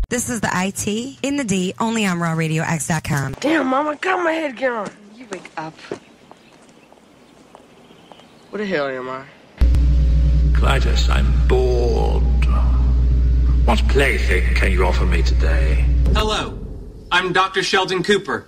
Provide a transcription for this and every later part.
This is the IT in the D, only on rawradiox.com. Damn, Mama, got my head gone. You wake up. What the hell am I? Clytus, I'm bored. What plaything can you offer me today? Hello, I'm Dr. Sheldon Cooper.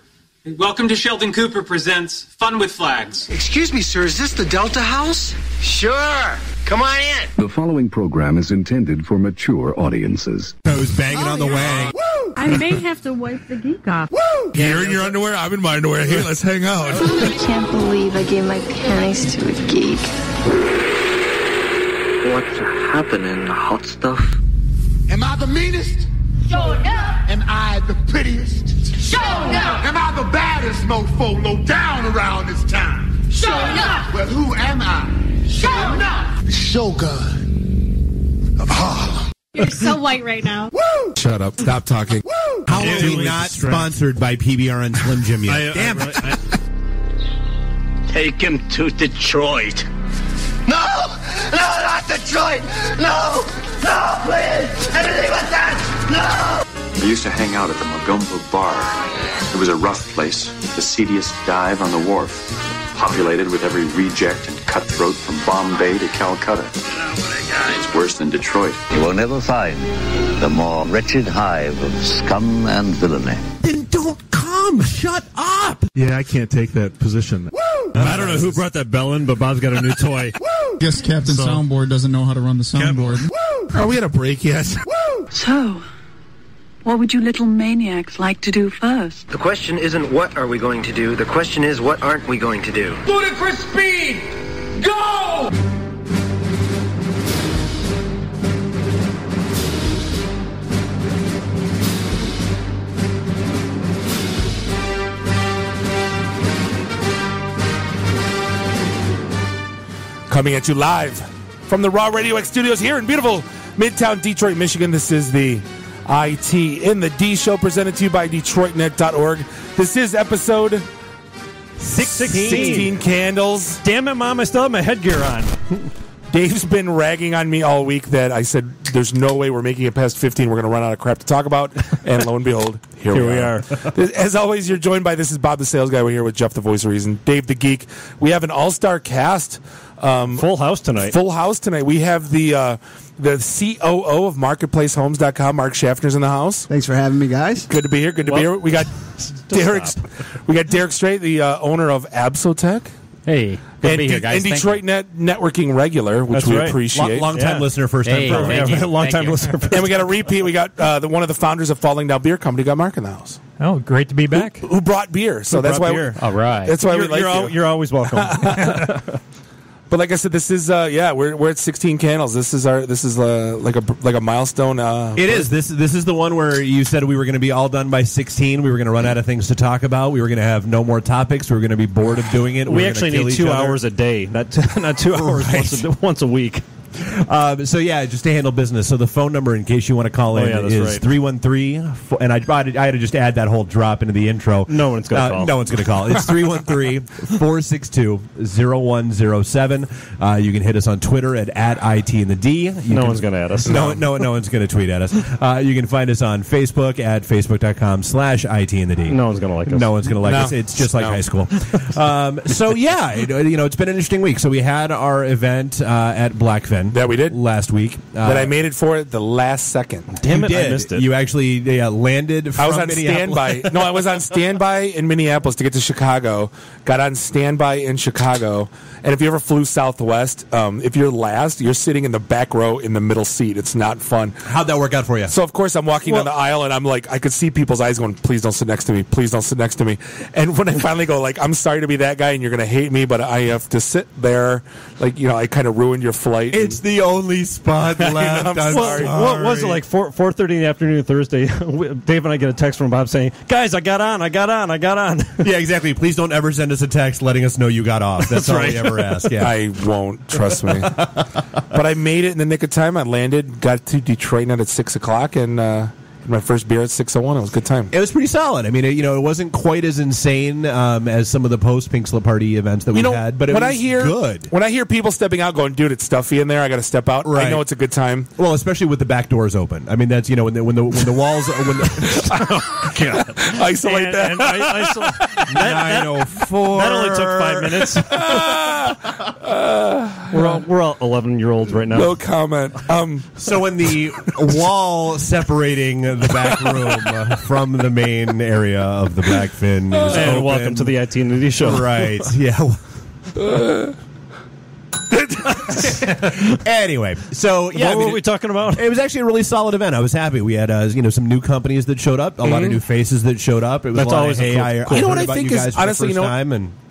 Welcome to Sheldon Cooper Presents Fun with Flags. Excuse me, sir, is this the Delta House? Sure. Come on in. The following program is intended for mature audiences. Who's banging on the wang? Woo! I may have to wipe the geek off. Woo! You're in your underwear, I'm in my underwear. Here, let's hang out. I can't believe I gave my panties to a geek. What's happening, hot stuff? Am I the meanest? Sure enough. Am I the prettiest? Sure enough. Am I the baddest mofo low down around this town? Sure enough. Well, who am I? Sure enough. The Shogun of Harlem. You're so white right now. Woo! Shut up. Stop talking. Woo! How are we not sponsored by PBR and Slim Jim yet? Damn it. Take him to Detroit. No! No, not Detroit! No! No, please! Anything but that! No! We used to hang out at the Magumbo Bar. It was a rough place, the seediest dive on the wharf, populated with every reject and cutthroat from Bombay to Calcutta. It's worse than Detroit. You will never find the more wretched hive of scum and villainy. Then don't come. Shut up. Yeah, I can't take that position. Woo! I don't know who brought that bell in, but Bob's got a new toy. Woo! Guess Captain Soundboard doesn't know how to run the soundboard. Woo! Are we at a break yet? Woo! So, what would you little maniacs like to do first? The question isn't what are we going to do. The question is what aren't we going to do. Ludicrous speed! Go! Coming at you live from the Raw Radio X studios here in beautiful Midtown Detroit, Michigan. This is the IT in the D show presented to you by DetroitNet.org. This is episode 16 candles. Damn it, Mom, I still have my headgear on. Dave's been ragging on me all week that I said there's no way we're making it past 15. We're going to run out of crap to talk about. And lo and behold, here we are. As always, you're joined by, this is Bob the Sales Guy. We're here with Jeff the Voice of Reason, Dave the Geek. We have an all-star cast. Full house tonight. Full house tonight. We have the COO of MarketplaceHomes.com, Mark Schaffner's in the house. Thanks for having me, guys. Good to be here. Good to be here. We got Derek. We got Derek Strait, the owner of Absotech. Hey, good to be here, guys. And Detroit Networking regular, which we appreciate. Long-time listener, first-time long-time listener. And we got a repeat. We got one of the founders of Falling Down Beer Company, got Mark in the house. Oh, great to be back. Who brought beer? So that's why. All right. That's why we like you. You're always welcome. But like I said, this is we're at 16 candles. This is like a milestone. It is. This is the one where you said we were going to be all done by 16. We were going to run out of things to talk about. We were going to have no more topics. We were going to be bored of doing it. We actually need 2 hours a day, not 2 hours once a week. So yeah, just to handle business. So the phone number, in case you want to call in, is 313. And I had to just add that whole drop into the intro. No one's going to call. No one's going to call. It's 313-462-0107. You can hit us on Twitter at IT in the D. No one's going to add us. No one's going to tweet at us. You can find us on Facebook at facebook.com/IT in the D. No one's going to like us. No one's going to like us. It's just like high school. So yeah, it's been an interesting week. So we had our event at Blackfin. That we did last week. That I made it for at the last second. Damn it, I missed it. You actually landed from I was on standby. No, I was on standby in Minneapolis to get to Chicago. Got on standby in Chicago. And if you ever flew Southwest, if you're last, you're sitting in the back row in the middle seat. It's not fun. How'd that work out for you? So, of course, I'm walking down the aisle, and I'm like, I could see people's eyes going, please don't sit next to me. Please don't sit next to me. And when I finally go, like, I'm sorry to be that guy, and you're going to hate me, but I have to sit there. Like, I kind of ruined your flight. It's the only spot left. I'm sorry. What was it, like 4:30 in the afternoon Thursday? Dave and I get a text from Bob saying, guys, I got on. Yeah, exactly. Please don't ever send us a text letting us know you got off. That's all right. We ever ask. Yeah. I won't, trust me. But I made it in the nick of time. I landed, got to Detroit at 6 o'clock, and my first beer at 601. It was a good time. It was pretty solid. I mean, it wasn't quite as insane as some of the post Pink Slip Party events that we've had, but it was good. When I hear people stepping out going, dude, it's stuffy in there, I got to step out, right. I know it's a good time. Well, especially with the back doors open. I mean, that's, when the walls... Isolate that. And isolate. 904. That only took 5 minutes. We're all 11-year-olds right now. No comment. So when the wall separating the back room from the main area of the Blackfin is and open, welcome to the IT Nitty Show. Right. Yeah. Anyway, so what were we talking about? It was actually a really solid event. I was happy. We had some new companies that showed up, a lot of new faces that showed up. It was That's always cool. You know what I think is honestly,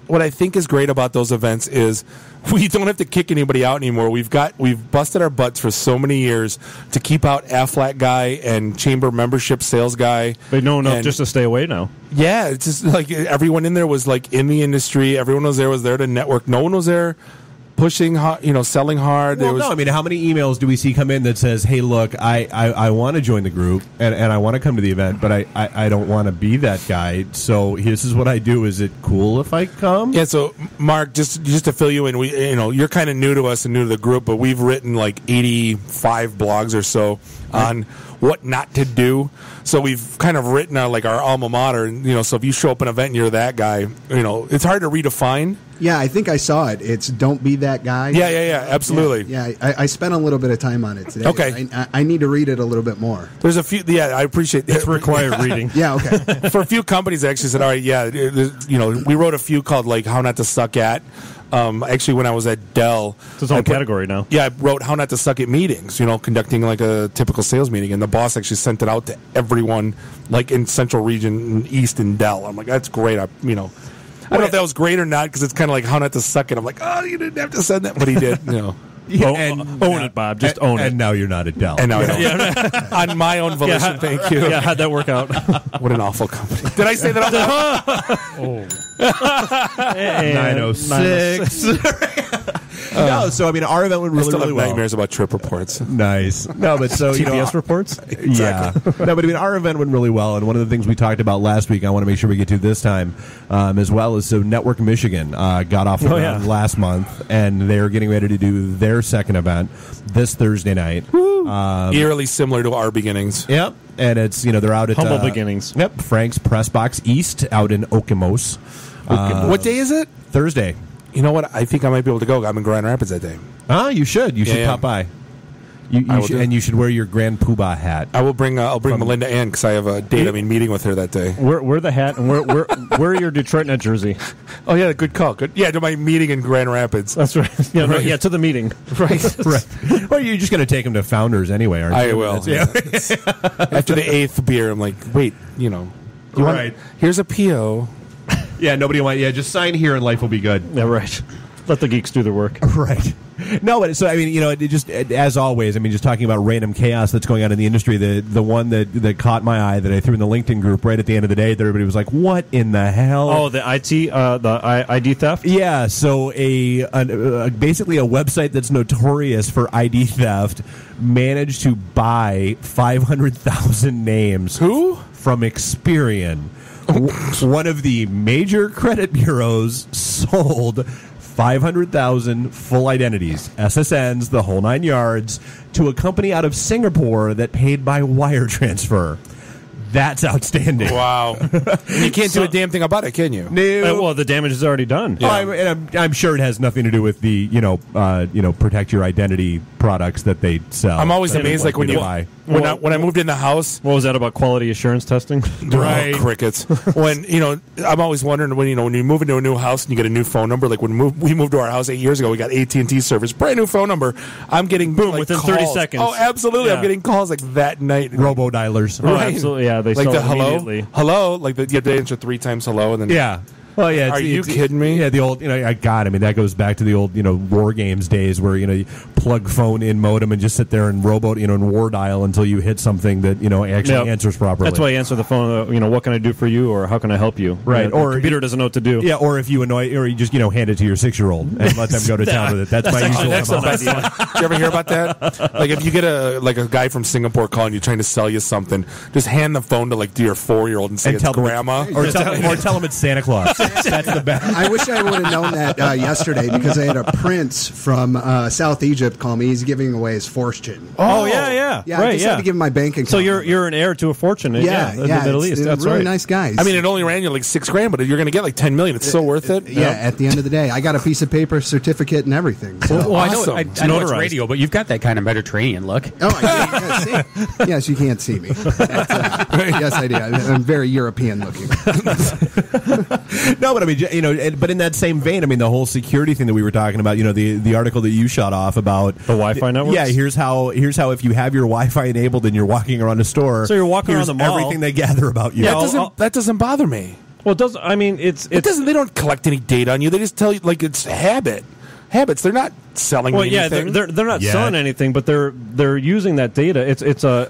what I think is great about those events is we don't have to kick anybody out anymore. We've busted our butts for so many years to keep out Aflac guy and chamber membership sales guy. But no enough just to stay away now. Yeah, it's just like everyone in there was like in the industry. Everyone was there to network. No one was there pushing hard, selling hard. Well, no, I mean, how many emails do we see come in that says, hey, look, I want to join the group and I want to come to the event, but I don't want to be that guy, so this is what I do. Is it cool if I come? Yeah, so, Mark, just to fill you in, you're kind of new to us and new to the group, but we've written like 85 blogs or so on what not to do. So we've kind of written our alma mater, and so if you show up at an event and you're that guy, it's hard to redefine. Yeah, I think I saw it. It's don't be that guy. Yeah, absolutely. Yeah, I spent a little bit of time on it today. Okay. I need to read it a little bit more. There's a few, I appreciate that. It's required reading. Yeah, okay. For a few companies, I actually said, all right, we wrote a few called How Not to Suck At. Actually, when I was at Dell, it's its own category now. Yeah, I wrote How Not to Suck at Meetings, conducting like a typical sales meeting, and the boss actually sent it out to everyone, like in Central Region, East, and Dell. I'm like, that's great. I don't know if that was great or not, because it's kind of like How Not to Suck It. I'm like, oh, you didn't have to send that, but he did. Yeah, own it, Bob. Just own it. And now you're not at Dell. And now I don't. On my own volition, thank you. Yeah, how'd that work out? What an awful company. Did I say that out loud? 906. No, so I mean, our event went really, really well. Nightmares about trip reports. Nice. No, but so TPS reports. Exactly. Yeah. No, but I mean, our event went really well, and one of the things we talked about last week, I want to make sure we get to this time, as well as so Network Michigan got off the ground last month, and they're getting ready to do their second event this Thursday night. Eerily similar to our beginnings. Yep. And it's they're out at humble beginnings. Yep. Frank's Press Box East out in Okemos. What day is it? Thursday. You know what? I think I might be able to go. I'm in Grand Rapids that day. You should. You should pop by. You should wear your Grand Poobah hat. I will bring. I'll bring Melinda Ann because I have a date. Meeting with her that day. Wear the hat and wear your Detroit Net jersey. Oh yeah, good call. Good. Yeah, to my meeting in Grand Rapids. That's right. Yeah, right. Yeah, to the meeting. Right. Right. Well, you're just going to take them to Founders anyway, aren't you? I will. Yeah. After the 8th beer, I'm like, wait, right. Here's a PO. Yeah, nobody want. Yeah, just sign here and life will be good. Yeah, right. Let the geeks do their work. Right. No, but so I mean, it just as always. I mean, just talking about random chaos that's going on in the industry. The one that caught my eye that I threw in the LinkedIn group right at the end of the day. That everybody was like, "What in the hell?" Oh, the ID theft. Yeah. So basically a website that's notorious for ID theft managed to buy 500,000 names. Who? From Experian. One of the major credit bureaus sold 500,000 full identities, SSNs, the whole 9 yards, to a company out of Singapore that paid by wire transfer. That's outstanding. Wow. You can't do a damn thing about it, can you? No. Well, the damage is already done. Yeah. I'm sure it has nothing to do with the protect your identity products that they sell. I'm always amazed, like when I moved in the house. What was that about quality assurance testing? Right, crickets. When I'm always wondering when you move into a new house and you get a new phone number. Like when we moved to our house 8 years ago, we got AT&T service, brand new phone number. I'm getting within calls. 30 seconds. Oh, absolutely! Yeah. I'm getting calls like that night. Robo dialers. Oh, right. Absolutely. Yeah, they like sell the hello, immediately. hello. Like you have to answer 3 times hello, and then yeah. Well, yeah. Are you kidding me? Yeah, the old, God, I mean, that goes back to the old, war games days where, you plug phone in modem and just sit there and and war dial until you hit something that, actually answers properly. That's why you answer the phone, what can I do for you or how can I help you? Right. Or the computer doesn't know what to do. Yeah, or if you or you just, hand it to your 6-year-old and let them go to town with it. That's my usual idea. Did you ever hear about that? Like, if you get a guy from Singapore calling you trying to sell you something, just hand the phone to, your 4-year-old and say it's grandma. Or tell him it's Santa Claus. That's the best. I wish I would have known that yesterday because I had a prince from South Egypt call me. He's giving away his fortune. Oh, yeah. Yeah, right, I just had to give him my bank account. So you're an heir to a fortune. In the Middle East. That's really right. nice guys. I mean, it only ran you like $6,000, but you're going to get like $10 million. It's so worth it. Yeah, at the end of the day, I got a piece of paper, certificate, and everything. So. Well, awesome. I know it's radio, but you've got that kind of Mediterranean look. Oh, yes, you can't see me. Yes, I do. I'm very European looking. No, but I mean, but in that same vein, I mean, the whole security thing that we were talking about, the article that you shot off about the Wi-Fi networks. Yeah, here's how if you have your Wi-Fi enabled and you're walking around a store, so you're walking around the mall, everything they gather about you. Yeah, that doesn't bother me. Well, it doesn't. I mean, it doesn't. They don't collect any data on you. They just tell you it's habits. They're not selling. Well, anything. they're not selling anything, but they're using that data. It's a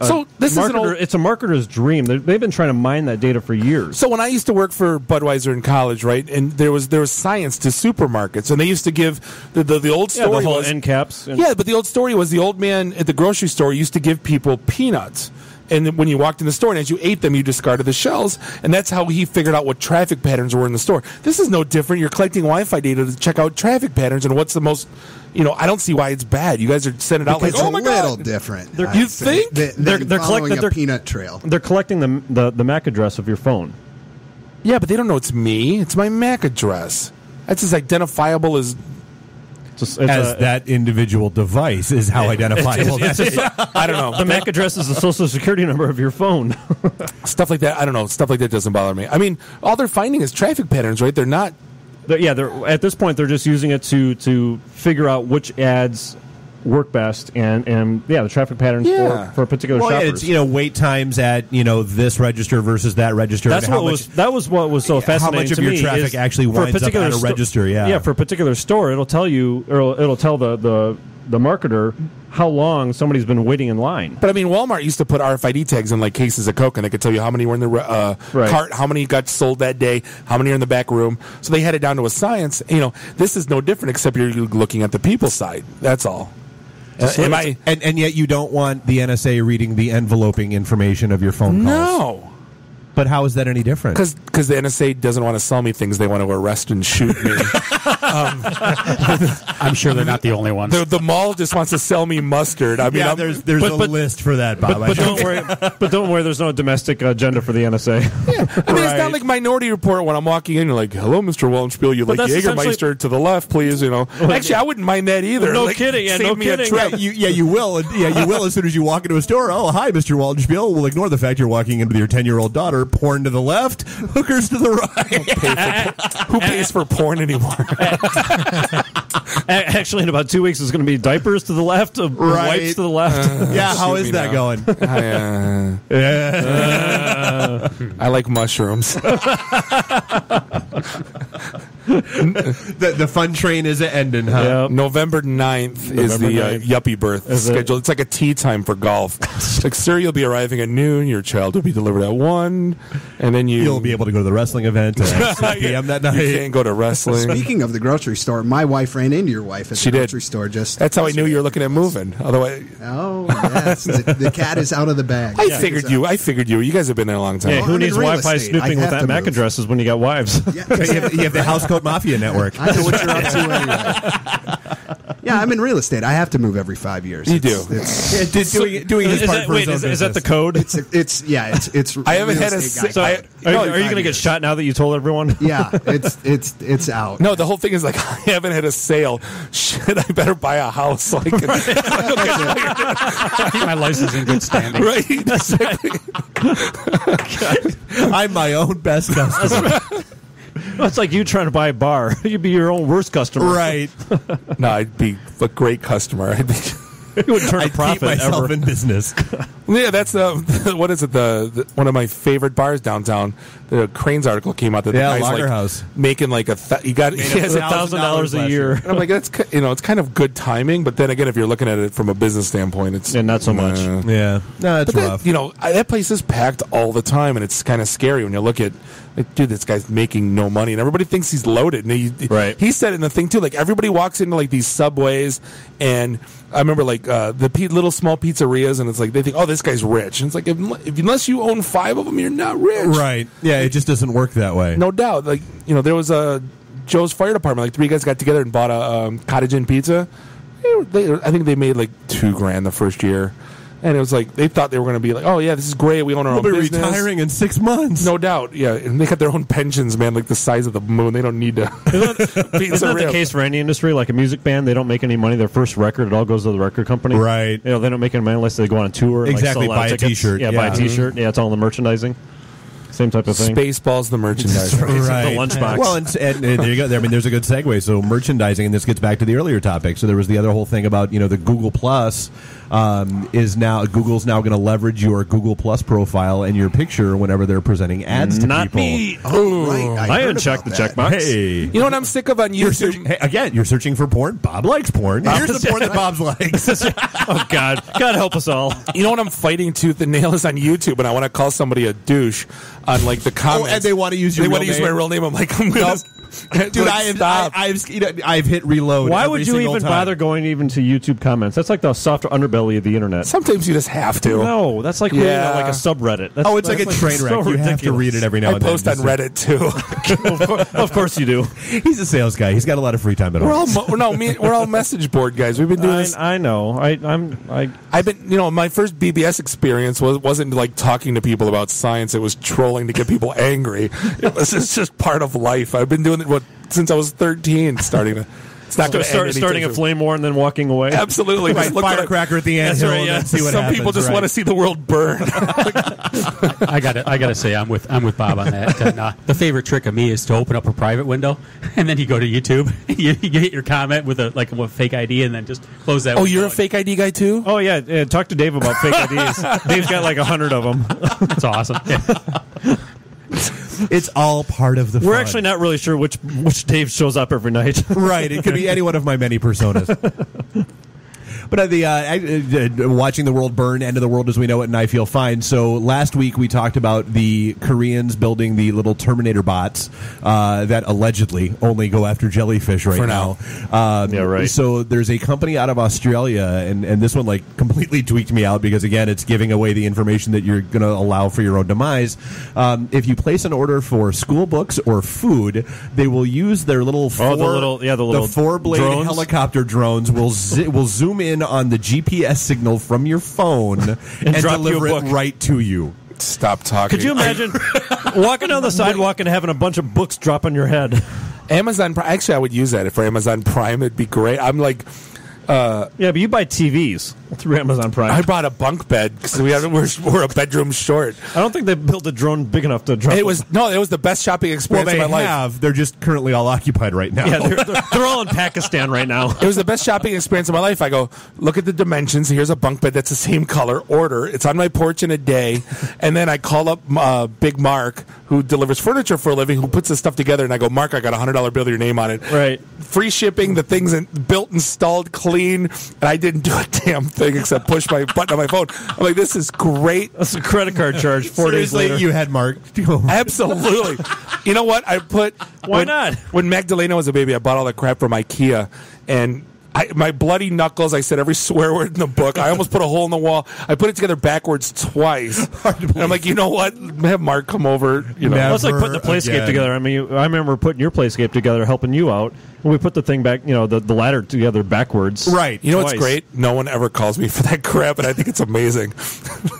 marketer's dream. They've been trying to mine that data for years. So when I used to work for Budweiser in college, right, and there was science to supermarkets, and they used to give the old story the whole was end caps. But the old story was the old man at the grocery store used to give people peanuts. And when you walked in the store and as you ate them, you discarded the shells. And that's how he figured out what traffic patterns were in the store. This is no different. You're collecting Wi-Fi data to check out traffic patterns and what's the most, I don't see why it's bad. You guys are sending it out because like, oh my God. It's a little different. You think? They're collecting a peanut trail. They're collecting the MAC address of your phone. Yeah, but they don't know it's me. It's my MAC address. That's as identifiable as... that individual device is how identifiable that is. I don't know. The MAC address is the social security number of your phone. Stuff like that, I don't know. Stuff like that doesn't bother me. I mean, all they're finding is traffic patterns, right? They're not... They're at this point, they're just using it to figure out which ads work best and the traffic patterns for particular shoppers. It's wait times at this register versus that register. That was what was so fascinating. How much of to your me traffic actually winds up at a register? Yeah, for a particular store, it'll tell you, or it'll tell the marketer how long somebody's been waiting in line. But I mean, Walmart used to put RFID tags in like cases of Coke, and they could tell you how many were in the cart, how many got sold that day, how many are in the back room. So they had it down to a science. This is no different, except you're looking at the people side. That's all. And yet you don't want the NSA reading the enveloping information of your phone calls. No. But how is that any different? Because the NSA doesn't want to sell me things. They want to arrest and shoot me. I'm sure they're not the only ones. The mall just wants to sell me mustard. I mean, there's a list for that, Bob. But don't worry. There's no domestic agenda for the NSA. Yeah. I mean, it's not like Minority Report when I'm walking in. You're like, "Hello, Mr. Wallenspiel. You like Jägermeister to the left, please." Actually, I wouldn't mind that either. No kidding. Yeah, no kidding. You will. Yeah, you will as soon as you walk into a store. Oh, hi, Mr. Wallenspiel. We'll ignore the fact you're walking in with your 10-year-old daughter. Porn to the left, hookers to the right. Who pays for porn anymore? Actually, in about 2 weeks, it's going to be diapers to the left, wipes to the left. How is that going? I like mushrooms. The fun train is ending, huh? Yep. November 9th is the yuppie birth schedule. It's like a tea time for golf. It's like, sir, you'll be arriving at noon. Your child will be delivered at 1. And then you'll be able to go to the wrestling event at 6 p.m. that night. You can't go to wrestling. Speaking of the grocery store, my wife ran into your wife at the grocery store. That's how I knew you were looking at moving. Otherwise, yes, the cat is out of the bag. I figured you. You guys have been there a long time. Yeah, who needs Wi-Fi snooping with that MAC addresses when you got wives? You have the Housecoat Mafia network. I know what you're up to anyway. Yeah, I'm in real estate. I have to move every 5 years. You do. Doing his part for his own business. Is that the code? It's. I haven't had a. Are you going to get shot now that you told everyone? Yeah, it's out. No, the whole thing is like, I haven't had a sale. Shit, I better buy a house so I can. Keep my license in good standing. Right. Exactly. I'm my own best customer. Well, it's like you trying to buy a bar. You'd be your own worst customer. Right. No, I'd be a great customer. He wouldn't turn a I'd keep profit myself ever. in business. Yeah, that's what is it? The one of my favorite bars downtown. The Cranes article came out that the guy's Lager like House. making like he has $1,000 a year. And I'm like, that's it's kind of good timing, but then again, if you're looking at it from a business standpoint, it's not so much. Yeah, no, it's rough. That place is packed all the time, and it's kind of scary when you look at, like, dude, this guy's making no money, and everybody thinks he's loaded. And he said in the thing too, like everybody walks into like these Subways, and I remember like the little small pizzerias, and it's like they think, oh, this guy's rich, and it's like unless you own 5 of them, you're not rich, right? Yeah, it just doesn't work that way. No doubt. Like there was a Joe's Fire Department. Like 3 guys got together and bought a cottage inn pizza. I think they made like $2,000 the first year. And it was like they thought they were going to be like, oh yeah, this is great. We own our own business. We'll be retiring in 6 months. No doubt. Yeah, and they got their own pensions, man, like the size of the moon. They don't need to. Isn't that the case for any industry? Like a music band, they don't make any money. Their first record, it all goes to the record company. Right. They don't make any money unless they go on a tour. And exactly. Like, buy a tickets. T-shirt. Yeah, buy a T-shirt. Yeah, it's all in the merchandising. Same type of thing. Spaceballs, the merchandise. Right. The lunchbox. Well, and there you go. I mean, there's a good segue. So merchandising, and this gets back to the earlier topic. So there was the other whole thing about the Google Plus Google's now going to leverage your Google Plus profile and your picture whenever they're presenting ads to Not people. me. Oh, right. I didn't check the checkbox. Hey, You know what I'm sick of on YouTube? You're searching for porn. Bob likes porn. Here's the porn that Bob likes. Oh God, God help us all. You know what I'm fighting tooth and nail is on YouTube, and I want to call somebody a douche on like the comments. And they want to use your They real want to use name? my real name. I'm like, I'm gonna. Dude, I've hit reload. Why every would you single even time. bother going even to YouTube comments? That's like the soft underbelly of the internet. Sometimes you just have to. No, that's like reading like a subreddit. That's, It's like a train wreck. so You have to ridiculous. read it every now I and then. post on Reddit too. Of course you do. He's a sales guy. He's got a lot of free time at home. We're all message board guys. We've been doing this. I know. I've been. My first BBS experience wasn't like talking to people about science. It was trolling to get people angry. It's just part of life. I've been doing it since I was 13. It's not going to starting a flame war and then walking away. Absolutely. Right, firecracker at the end. Right, yeah. See what Some happens, people just right. want to see the world burn. I gotta say, I'm with Bob on that. And, the favorite trick of me is to open up a private window, and then you go to YouTube, you get your comment with a fake ID, and then just close that. Oh, window. you're a fake ID guy too? Oh yeah, talk to Dave about fake IDs. Dave's got like 100 of them. It's awesome. Yeah. It's all part of the We're fun. actually not really sure which Dave shows up every night. Right. It could be any one of my many personas. But watching the world burn, end of the world as we know it, and I feel fine. So last week we talked about the Koreans building the little Terminator bots that allegedly only go after jellyfish right now. Yeah, right. So there's a company out of Australia, and this one like completely tweaked me out because again, it's giving away the information that you're going to allow for your own demise. If you place an order for school books or food, they will use their little the four-blade drones? helicopter drones will zoom in on the GPS signal from your phone and drop you a deliver it book. right to you. Stop talking. Could you imagine walking down the sidewalk and having a bunch of books drop on your head? Amazon Prime. Actually, I would use that for Amazon Prime. It'd be great. I'm like, yeah, but you buy TVs through Amazon Prime. I bought a bunk bed because we're a bedroom short. I don't think they built a drone big enough to drop. It was the best shopping experience of my life. They're just currently all occupied right now. Yeah, they're all in Pakistan right now. It was the best shopping experience of my life. I go, look at the dimensions. Here's a bunk bed that's the same color. Order. It's on my porch in a day. And then I call up Big Mark, who delivers furniture for a living, who puts this stuff together. And I go, Mark, I got a $100 bill with your name on it. Right. Free shipping. The thing's built, installed, clean. And I didn't do a damn thing except push my button on my phone. I'm like, this is great. That's a credit card charge 4 days Seriously, later. you had Mark. Absolutely. You know what? I put... Why not? When Magdalena was a baby, I bought all that crap from IKEA. And... my bloody knuckles, I said every swear word in the book. I almost put a hole in the wall. I put it together backwards twice. And I'm like, you know what? Have Mark come over. Well, it's like putting the playscape together. I mean, I remember putting your playscape together, helping you out. And we put the thing back, the ladder together backwards. Right. You know what's great? No one ever calls me for that crap, and I think it's amazing.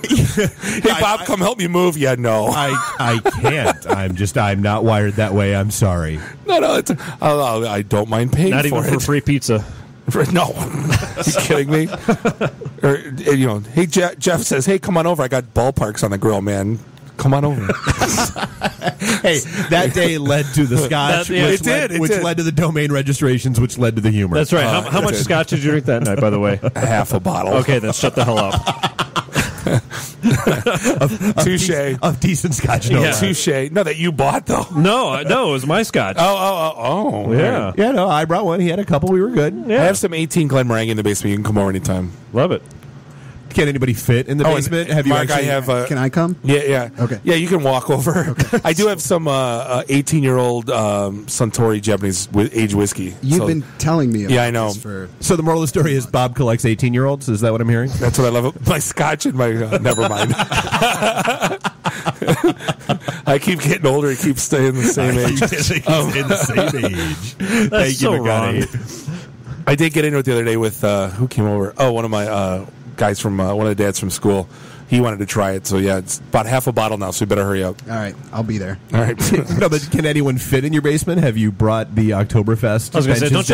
Hey, Bob, come help me move. Yeah, no. I can't. I'm not wired that way. I'm sorry. No, I don't mind paying Not for even it. for free pizza. No, are you kidding me? Or hey, Jeff says, "Hey, come on over. I got ballparks on the grill, man. Come on over. Hey, that day led to the scotch, which led to the domain registrations, which led to the humor. That's right. How much scotch did you drink that night, by the way? Half a bottle. Okay, then shut the hell up. Touche. Of decent scotch. No, touche. No, that you bought, though. No, it was my scotch. Oh. Yeah. Yeah, no, I brought one. He had a couple. We were good. I have some 18 Glenmorangie in the basement. You can come over anytime. Love it. Can anybody fit in the basement? Have you Mark, actually? I have. Can I come? Yeah. Okay. Yeah, you can walk over. Okay. I do have some 18-year-old Suntory Japanese age whiskey. You've been telling me about I know. this So the moral of the story is Bob collects 18-year-olds? Is that what I'm hearing? That's what I love. My scotch and my... never mind. I keep getting older. I keep staying the same age. In the same age. That's so wrong. I did get into it the other day with... who came over? Oh, one of my... guys from one of the dads from school. He wanted to try it, so yeah, it's about half a bottle now, so we better hurry up. All right, I'll be there. All right. No, but can anyone fit in your basement? Have you brought the Oktoberfest? I was going to say, don't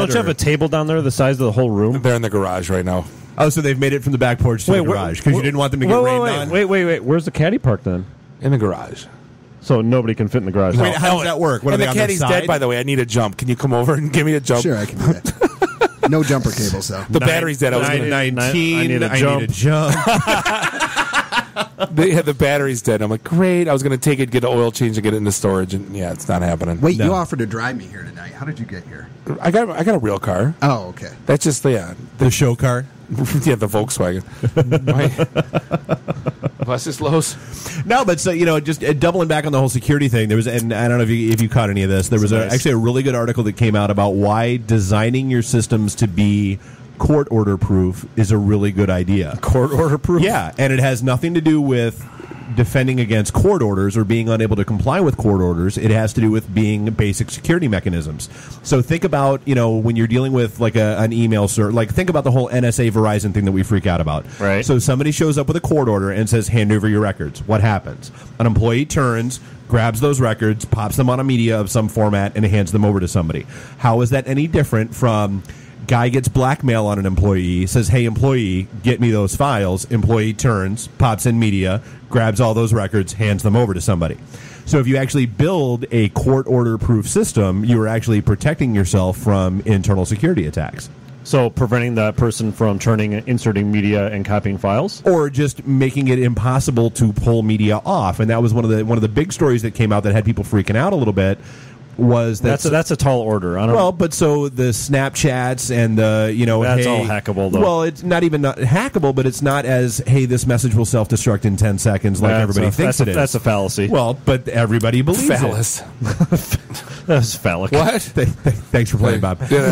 you have a a table down there the size of the whole room? They're in the garage right now. Oh, so they've made it from the back porch to the garage because you didn't want them to get rained on? Wait. Where's the caddy park then? In the garage. So nobody can fit in the garage. Wait, how does that work? What, and are the they on caddy's their side? dead, by the way. I need a jump. Can you come over and give me a jump? Sure, I can do that. No jumper cables, though. The battery's dead. I was gonna, 19. I need a jump. They had the battery's dead. I'm like, great. I was going to take it, get an oil change, and get it into storage, and yeah, it's not happening. Wait, you offered to drive me here tonight. How did you get here? I got a real car. Oh, okay. That's just the show car. Yeah, the Volkswagen. Bless his lows. No, but so just doubling back on the whole security thing. There was, and I don't know if you caught any of this. There was actually a really good article that came out about why designing your systems to be court order proof is a really good idea. Court order proof? Yeah, and it has nothing to do with defending against court orders or being unable to comply with court orders. It has to do with being basic security mechanisms. So think about, when you're dealing with like an email search, like think about the whole NSA Verizon thing that we freak out about. Right. So somebody shows up with a court order and says, hand over your records. What happens? An employee turns, grabs those records, pops them on a media of some format, and hands them over to somebody. How is that any different from... Guy gets blackmail on an employee, says, hey, employee, get me those files. Employee turns, pops in media, grabs all those records, hands them over to somebody. So if you actually build a court order proof system, you are actually protecting yourself from internal security attacks. So preventing that person from inserting media and copying files? Or just making it impossible to pull media off. And that was one of the big stories that came out that had people freaking out a little bit. Was that that's a tall order? But so the Snapchats and the that's all hackable though. Well, it's not even not hackable, but it's not as hey, this message will self destruct in 10 seconds like everybody thinks it is. That's a fallacy. Well, but everybody believes Phallus. That's phallic. What? Thanks for playing, Bob. Go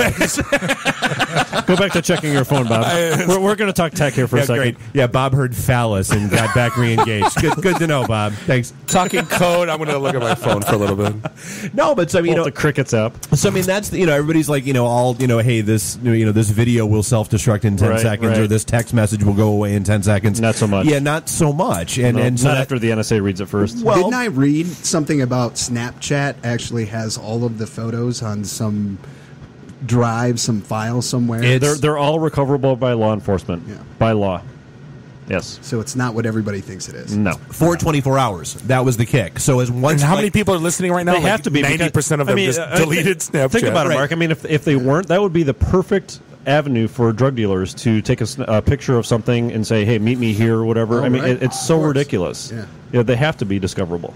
back to checking your phone, Bob. We're going to talk tech here for a second. Great. Yeah, Bob heard phallus and got back re-engaged. Good to know, Bob. Thanks. Talking code. I'm going to look at my phone for a little bit. No, but so the crickets app. So that's everybody's like all hey, this this video will self destruct in 10 seconds or this text message will go away in 10 seconds. Not so much. Yeah, not so much. And so not after the NSA reads it first. Well, didn't I read something about Snapchat actually has all of the photos on some drive, some file somewhere? They're all recoverable by law enforcement. Yeah. By law. Yes. So it's not what everybody thinks it is. No. For 24 hours. That was the kick. So as once how many people are listening right now? They have to be. 90% of them just deleted Snapchat. Think about it, Mark. I mean, if they weren't, that would be the perfect avenue for drug dealers to take a picture of something and say, hey, meet me here or whatever. It's so ridiculous. Yeah. They have to be discoverable.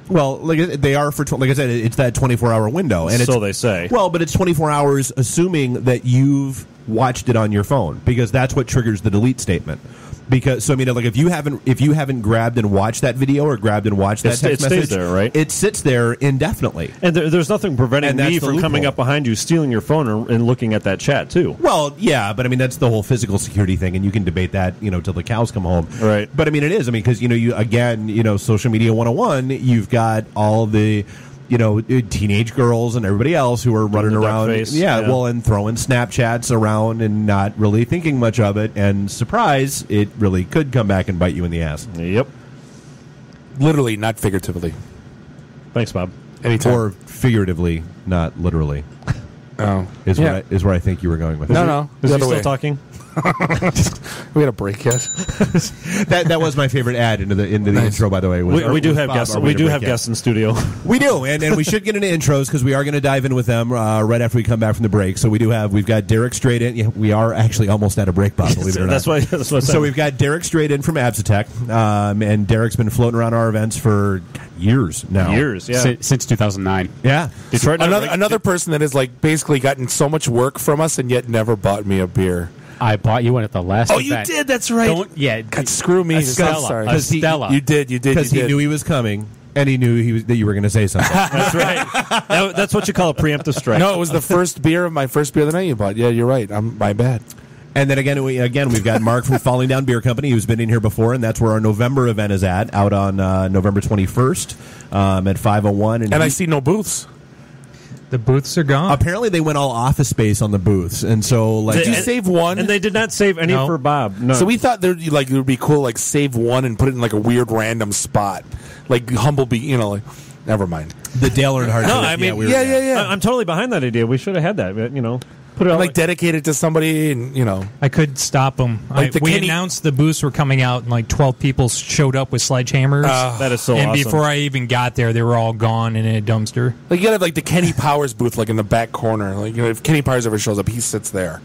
Well, they are for like I said, it's that 24-hour window, and so they say. Well, but it's 24 hours, assuming that you've watched it on your phone, because that's what triggers the delete statement. Because if you haven't grabbed and watched that video or grabbed and watched that text message, stays there, right? It sits there indefinitely, and there's nothing preventing me from coming up behind you, stealing your phone, and looking at that chat too. Well, yeah, but that's the whole physical security thing, and you can debate that till the cows come home, right? But it is because you again social media 101. You've got all the teenage girls and everybody else who are running around, and throwing Snapchats around and not really thinking much of it. And surprise, it really could come back and bite you in the ass. Yep. Literally, not figuratively. Thanks, Bob. Anytime. Or figuratively, not literally. Oh, is where I think you were going with it. No. Is he still talking? We got a break yet. that was my favorite ad into the intro. By the way, we do have guests. We do have guests in studio. We do, and we should get into intros because we are going to dive in with them right after we come back from the break. So we've got Derek straight in. Yeah, we are actually almost at a break, Bob. Believe it or not. That's what. So we've got Derek straight in from Absotech, and Derek's been floating around our events for years now. Years, yeah, since 2009. Yeah, Detroit. Another person that has like basically gotten so much work from us and yet never bought me a beer. I bought you one at the last event. You did? That's right. God, screw me. Stella. Stella. You did. Because he knew he was coming, and he knew that you were going to say something. That's right. That's what you call a preemptive strike. No, it was the first beer of my first beer of the night you bought. Yeah, you're right. My bad. And then again, we've got Mark from Falling Down Beer Company, who's been in here before, and that's where our November event is at, out on November 21st at 501. And I see no booths. The booths are gone. Apparently, they went all office space on the booths, and so did you save one? And they did not save any for Bob. No. So we thought it would be cool, like save one and put it in like a weird random spot, like Humblebee. Like never mind. The Dale Earnhardt. No, I mean, yeah. I'm totally behind that idea. We should have had that. But, put it like dedicated to somebody, and I could stop them. We announced the booths were coming out, and like 12 people showed up with sledgehammers. That is so awesome. And before I even got there, they were all gone in a dumpster. Like you gotta have like the Kenny Powers booth, like in the back corner. Like if Kenny Powers ever shows up, he sits there.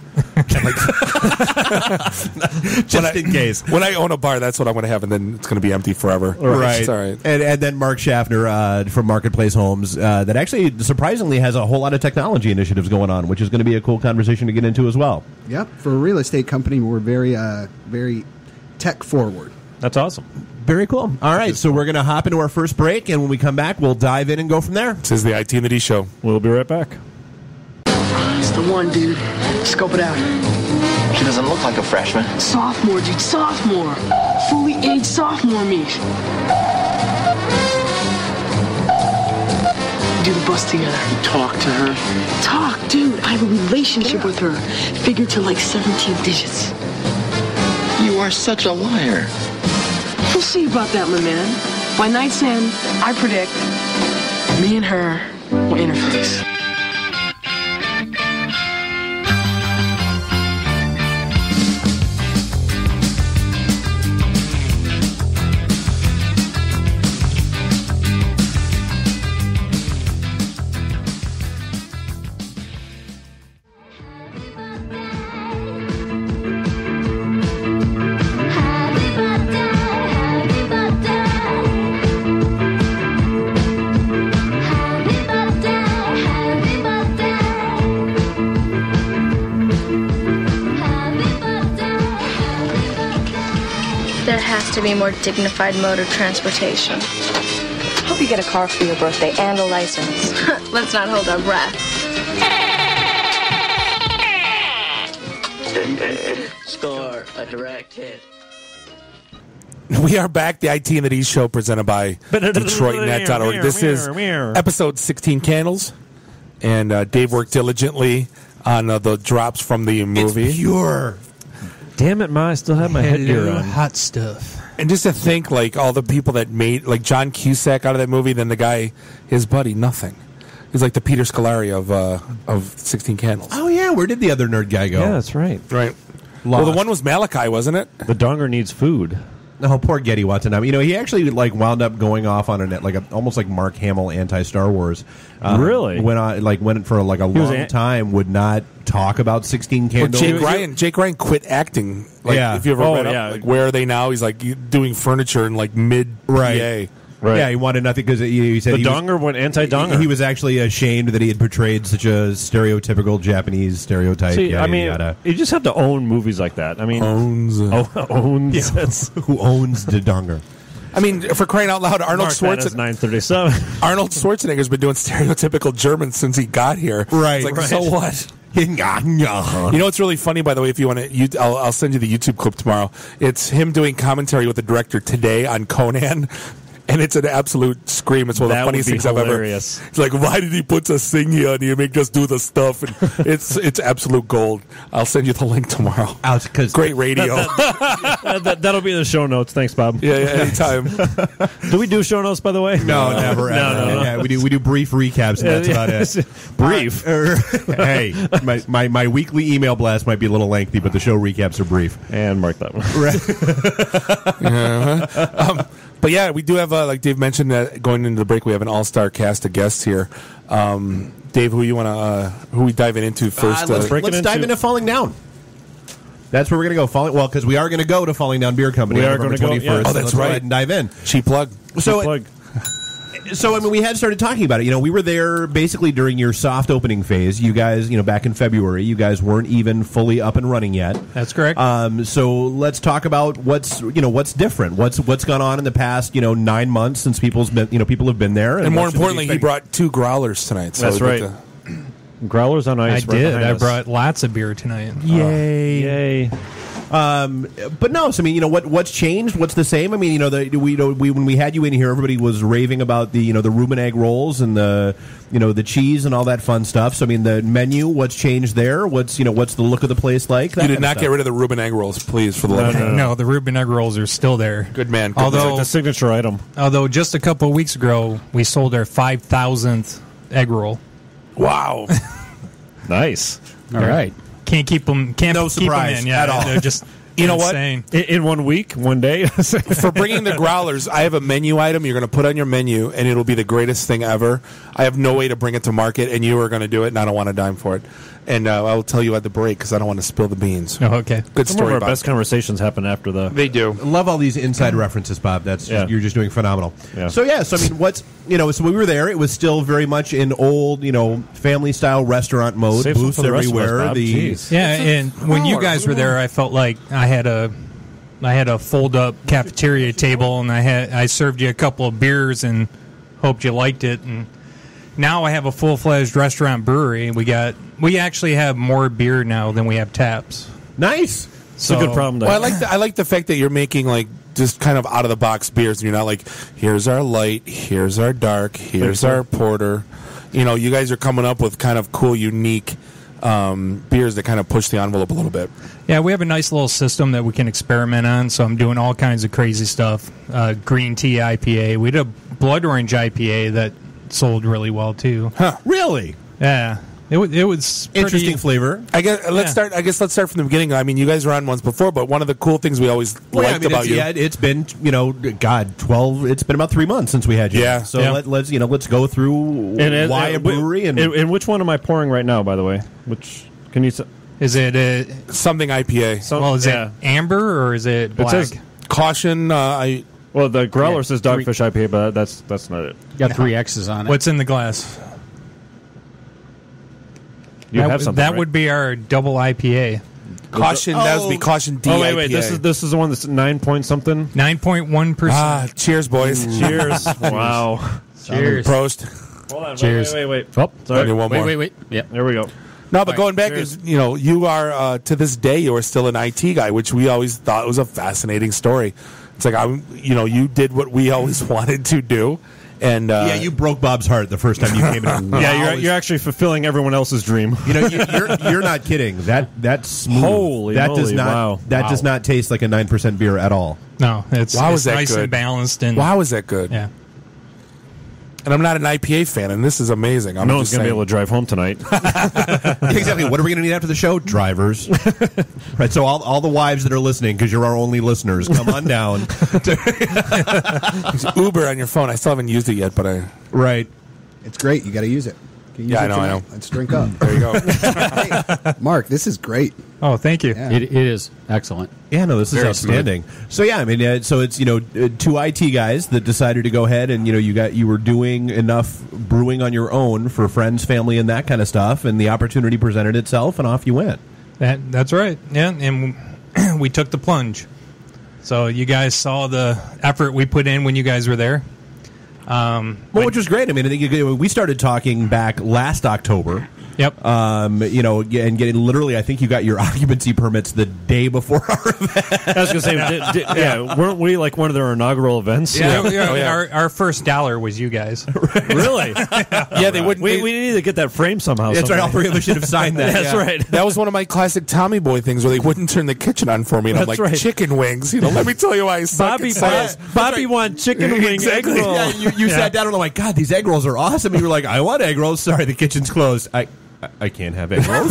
Just in case. When I own a bar, that's what I'm going to have, and then it's going to be empty forever. Right. It's all right. And then Mark Schaffner from Marketplace Homes, that actually surprisingly has a whole lot of technology initiatives going on, which is going to be a cool conversation to get into as well. Yep. For a real estate company, we're very, very tech forward. That's awesome. Very cool. All right, so we're going to hop into our first break, and when we come back, we'll dive in and go from there. This is the IT and the D Show. We'll be right back. It's the one, dude. Scope it out. She doesn't look like a freshman. Sophomore, dude. Sophomore. Fully aged sophomore meat. Do the bus together. You talk to her? Talk, dude. I have a relationship with her. Figured to like 17 digits. You are such a liar. We'll see about that, my man. By night's end, I predict me and her will interface. There has to be more dignified mode of transportation. Hope you get a car for your birthday and a license. Let's not hold our breath. Score a direct hit. We are back, the IT and the D Show, presented by DetroitNet.org. This is episode 16 Candles, and Dave worked diligently on the drops from the movie. It's pure. Damn it, Ma, I still have my headgear on. Hot stuff. And just to think, like, all the people that made, like, John Cusack out of that movie, then the guy, his buddy, nothing. He's like the Peter Scolari of 16 Candles. Oh, yeah, where did the other nerd guy go? Yeah, that's right. Right. Lost. Well, the one was Malachi, wasn't it? The donger needs food. No, poor Getty Watanabe. You know, he actually wound up going off on almost like Mark Hamill anti-Star Wars. Really? Went for a long time. Would not talk about 16 Candles. Well, Jake Ryan quit acting. If you ever read up, where are they now? He's like doing furniture in like mid PA. Right. Yeah, he wanted nothing because he said the donger went anti-donger. He was actually ashamed that he had portrayed such a stereotypical Japanese stereotype. See, you just have to own movies like that. I mean, owns. Yeah. Who owns the donger? I mean, for crying out loud, Arnold Schwarzenegger. 937. Arnold Schwarzenegger's been doing stereotypical German since he got here. Right. It's like, so what? You know what's really funny, by the way, if you want to, I'll send you the YouTube clip tomorrow. It's him doing commentary with the director today on Conan. and it's an absolute scream. It's one of the funniest things hilarious. I've ever. It's like, why did he put us sing here and you make us do the stuff? And it's absolute gold. I'll send you the link tomorrow. Great radio. That'll be in the show notes. Thanks, Bob. Yeah, anytime. Do we do show notes, by the way? No, never. No. Yeah, we do brief recaps, and that's about it. Brief. Hey, my weekly email blast might be a little lengthy, but the show recaps are brief. And mark that one. But yeah, we do have, like Dave mentioned, going into the break, we have an all-star cast of guests here. Dave, who we diving into first? Let's dive into Falling Down. That's where we're going to go. Because we are going to go to Falling Down Beer Company. We are going to Oh, go. that's let's right. Go ahead and dive in. Cheap plug. So, I mean, we had started talking about it. We were there basically during your soft opening phase. You guys, back in February, you guys weren't even fully up and running yet. That's correct. So let's talk about what's different. What's gone on in the past, 9 months since people have been there. And more importantly, he brought 2 growlers tonight. So that's right. Growlers on ice. I did. I brought lots of beer tonight. Yay! But no, so I mean, what's changed? What's the same? I mean, when we had you in here, everybody was raving about the Reuben egg rolls and the cheese and all that fun stuff. So I mean, the menu, what's changed there? What's the look of the place like? You did not get rid of the Reuben egg rolls, please, for the love of God. No, the Reuben egg rolls are still there. Good man. Although the signature item. Although just a couple of weeks ago, we sold our 5,000th egg roll. Wow. Nice. All right. Can't keep them. Can't no keep surprise them in. Yeah, at all. They're just You know insane. what? In 1 week, 1 day. For bringing the growlers, I have a menu item you're going to put on your menu, and it'll be the greatest thing ever. I have no way to bring it to market, and you are going to do it, and I don't want a dime for it. And I will tell you at the break because I don't want to spill the beans. Oh, okay. Good Some story, of our Bob. best conversations happen after the... They do. Love all these inside references, Bob. You're just doing phenomenal. Yeah. So I mean, so we were there. It was still very much in old, family style restaurant mode. Save some Booths for the rest of us, everywhere. Bob. Jeez. Yeah, and when you guys were there, I felt like I had a fold up cafeteria table, and I served you a couple of beers and hoped you liked it. And now I have a full fledged restaurant brewery. We actually have more beer now than we have taps. Nice. It's a good problem. Well, I like the fact that you're making like just kind of out of the box beers, and you're not like, here's our light, here's our dark, here's our porter. You guys are coming up with kind of cool, unique beers that kind of push the envelope a little bit. Yeah, we have a nice little system that we can experiment on, so I'm doing all kinds of crazy stuff. Green tea IPA. We did a blood orange IPA that sold really well, too. Huh. Really? Yeah. It was interesting flavor. Let's start from the beginning. I mean, you guys were on once before, but one of the cool things we always liked about you. Yeah, it's been 12. It's been about 3 months since we had you. Yeah. So let's go through why a brewery and which one am I pouring right now? By the way, which can you? Is it something IPA? Is it amber or is it black? It says caution. Well, the growler says Dogfish IPA, but that's not it. Got 3 X's on it. What's in the glass? You have something. That would be our double IPA. Caution. That would be caution D. Oh wait. This is the one that's 9 point something. 9.1%. Cheers, boys. Cheers. Wow. Cheers. Prost. Hold on. Cheers. Wait. Oh, sorry. One more. Wait. Yeah. There we go. No, but going back is, you are to this day you are still an IT guy, which we always thought was a fascinating story. It's like you did what we always wanted to do. And you broke Bob's heart the first time you came in. Yeah, you're actually fulfilling everyone else's dream. You're not kidding. That's smooth. Holy moly, that does not taste like a 9% beer at all. No, it's that nice good? and balanced. And wow, is that good? Yeah. And I'm not an IPA fan, and this is amazing. No one's going to be able to drive home tonight. Exactly. What are we going to need after the show? Drivers. Right. So all the wives that are listening, because you're our only listeners, come on down. Uber on your phone. I still haven't used it yet, but Right. It's great. You got to use it. I know. Let's drink up. There you go. Hey, Mark, this is great. Oh, thank you. Yeah. It is excellent. Yeah, no, this is Very outstanding. So yeah, I mean, so it's 2 IT guys that decided to go ahead and you were doing enough brewing on your own for friends, family, and that kind of stuff, and the opportunity presented itself, and off you went. That's right. Yeah, and we took the plunge. So you guys saw the effort we put in when you guys were there. Which was great. I mean, I think we started talking back last October, Yep. And getting literally, I think you got your occupancy permits the day before our event. I was going to say, weren't we like one of their inaugural events? Yeah. Our first dollar was you guys. Really? Yeah, they wouldn't. We need to get that frame somehow. That's right. All three of us should have signed that. That's right. That was one of my classic Tommy Boy things where they wouldn't turn the kitchen on for me. And I'm That's like, right. chicken wings. Let me tell you why I suck at sales. Bobby want chicken wing Exactly. egg roll. Yeah, you sat down and I'm like, God, these egg rolls are awesome. And you were like, I want egg rolls. Sorry, the kitchen's closed. I can't have egg rolls.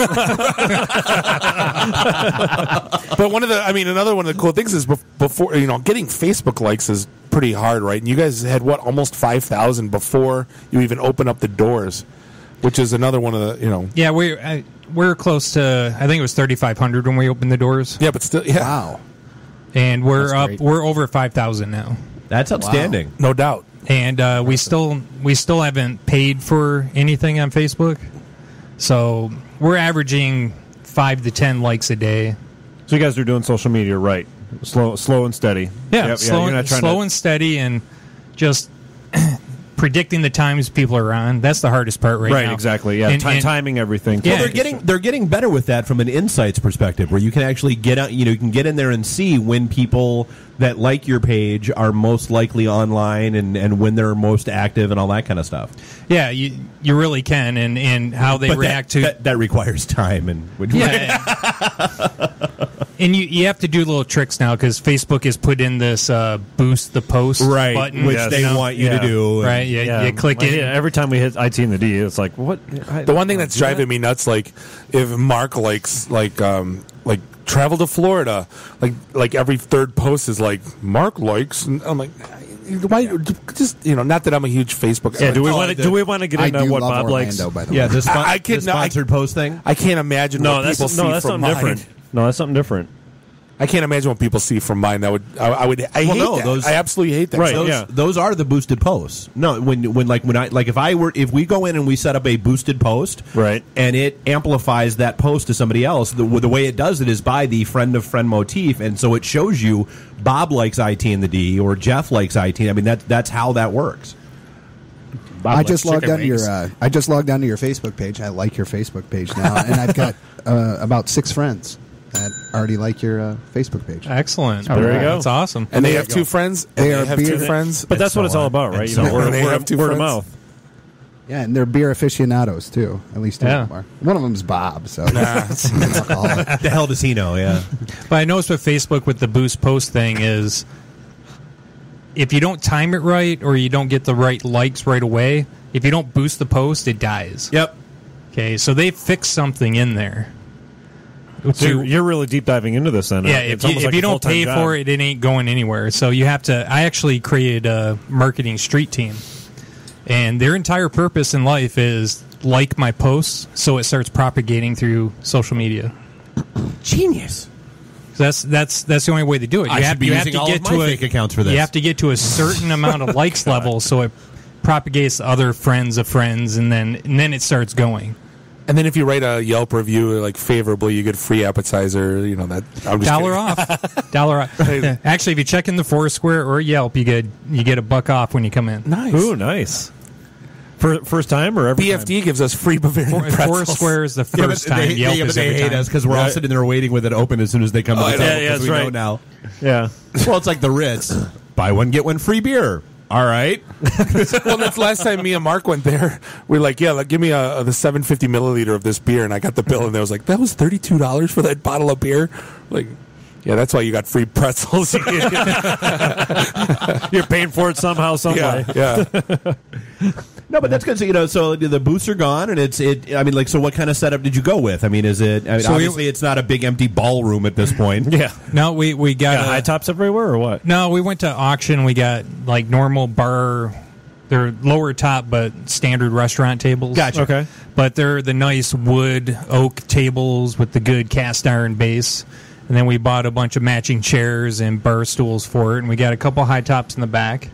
But another one of the cool things is before, getting Facebook likes is pretty hard, right? And you guys had almost 5,000 before you even open up the doors, which is another one of the, Yeah, we're close to, I think it was 3,500 when we opened the doors. Yeah, but still, yeah. Wow. And we're That's up, great. we're over 5,000 now. That's outstanding. Wow. No doubt. And we still haven't paid for anything on Facebook. So we're averaging 5 to 10 likes a day. So you guys are doing social media right, slow and steady. Yeah, Yep, slow, you're not trying slow and steady, and just predicting the times people are on. That's the hardest part right now. Right, exactly. Yeah, And- timing everything. Yeah. Well, they're getting better with that from an insights perspective, where you can actually get out. You can get in there and see when people that like your page are most likely online and when they're most active and all that kind of stuff. Yeah, you really can, and how they But react that requires time and and you have to do little tricks now because Facebook has put in this boost the post button, which they want you to do. Right, you click it. Yeah, every time we hit IT in the D, it's like, what? The one thing that's driving me nuts, like if Mark likes like travel to Florida, like every third post is like Mark likes, and I'm like, why? Just not that I'm a huge Facebook. Yeah, do we want to get into what Bob likes? By the way. Yeah, the sponsored post thing. I can't imagine what people see that's from something mine. different. No, that's something different. I can't imagine what people see from mine. I hate that. I absolutely hate that. Right, Those are the boosted posts. No, if we go in and we set up a boosted post, right, and it amplifies that post to somebody else, the way it does it is by the friend of friend motif, and so it shows you Bob likes IT in the D or Jeff likes IT. I mean that's how that works. I just logged onto your Facebook page. I like your Facebook page now, and I've got about 6 friends that already like your Facebook page. Excellent. There you go. That's awesome. And they have 2 friends. They have 2 friends. But that's what it's all about, right? Word of mouth. Yeah, and they're beer aficionados too. At least 2 of them are. One of them's Bob. So the hell does he know? Yeah. But I noticed with Facebook with the boost post thing is if you don't time it right or you don't get the right likes right away, if you don't boost the post, it dies. Yep. Okay, so they fixed something in there. So you're really deep diving into this then. Yeah, if you don't pay for it, it ain't going anywhere. So you have to. I actually created a marketing street team, and their entire purpose in life is like my posts, so it starts propagating through social media. Genius. That's the only way to do it. I should be using all of my fake accounts for this. You have to get to a certain amount of likes level, so it propagates to other friends of friends, and then it starts going. And then if you write a Yelp review like favorably, you get free appetizer. That I'm just $1 off. $1 off. Actually, if you check in the Foursquare or Yelp, you get $1 off when you come in. Nice. Ooh, nice. First time or every BFD gives us free Bavarian pretzels. Foursquare is the first time. Yelp is they every hate time. us because we're all sitting there waiting with it open as soon as they come to the table. Yeah, that's we right. know now. Yeah. Well, it's like the Ritz. Buy one, get one free beer. All right. Well, that's last time me and Mark went there. We were like, give me the 750 milliliter of this beer, and I got the bill, and there was like, that was $32 for that bottle of beer. Like, yeah, that's why you got free pretzels. You're paying for it somehow, some way. Yeah. No, but that's good. So the booths are gone, and so what kind of setup did you go with? I mean, obviously it's not a big empty ballroom at this point. Yeah. No, we got high tops everywhere or what? No, we went to auction. We got like normal bar. They're lower top, but standard restaurant tables. Gotcha. Okay. But they're the nice wood oak tables with the good cast iron base. And then we bought a bunch of matching chairs and bar stools for it, and we got a couple high tops in the back.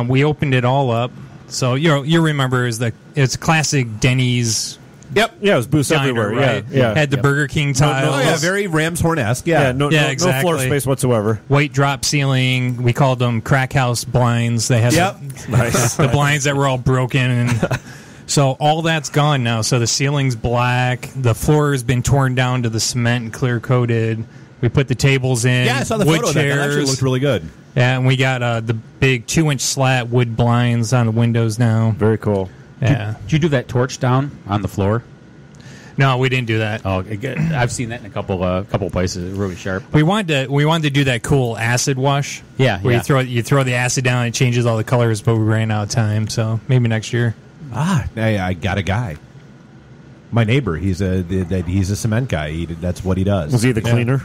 We opened it all up. So you remember it's classic Denny's. Yep. Yeah, it was booths diner, everywhere. Right? Yeah. Had the Burger King tiles. Oh, yeah, very Rams Horn-esque. Yeah. No exactly. floor space whatsoever. White drop ceiling. We called them crack house blinds. They had nice. the blinds that were all broken. And So all that's gone now. So the ceiling's black. The floor has been torn down to the cement and clear coated. We put the tables in. Yeah, I saw the wood photo of that. chairs. That actually looked really good. Yeah, and we got the big 2-inch slat wood blinds on the windows now. Very cool. Yeah. Did you do that torch down on the floor? No, we didn't do that. Oh, I've seen that in a couple places. It's really sharp. We wanted to do that cool acid wash. Yeah, where you throw the acid down and it changes all the colors, but we ran out of time, so maybe next year. I got a guy. My neighbor, he's a cement guy. That's what he does. Was he the cleaner?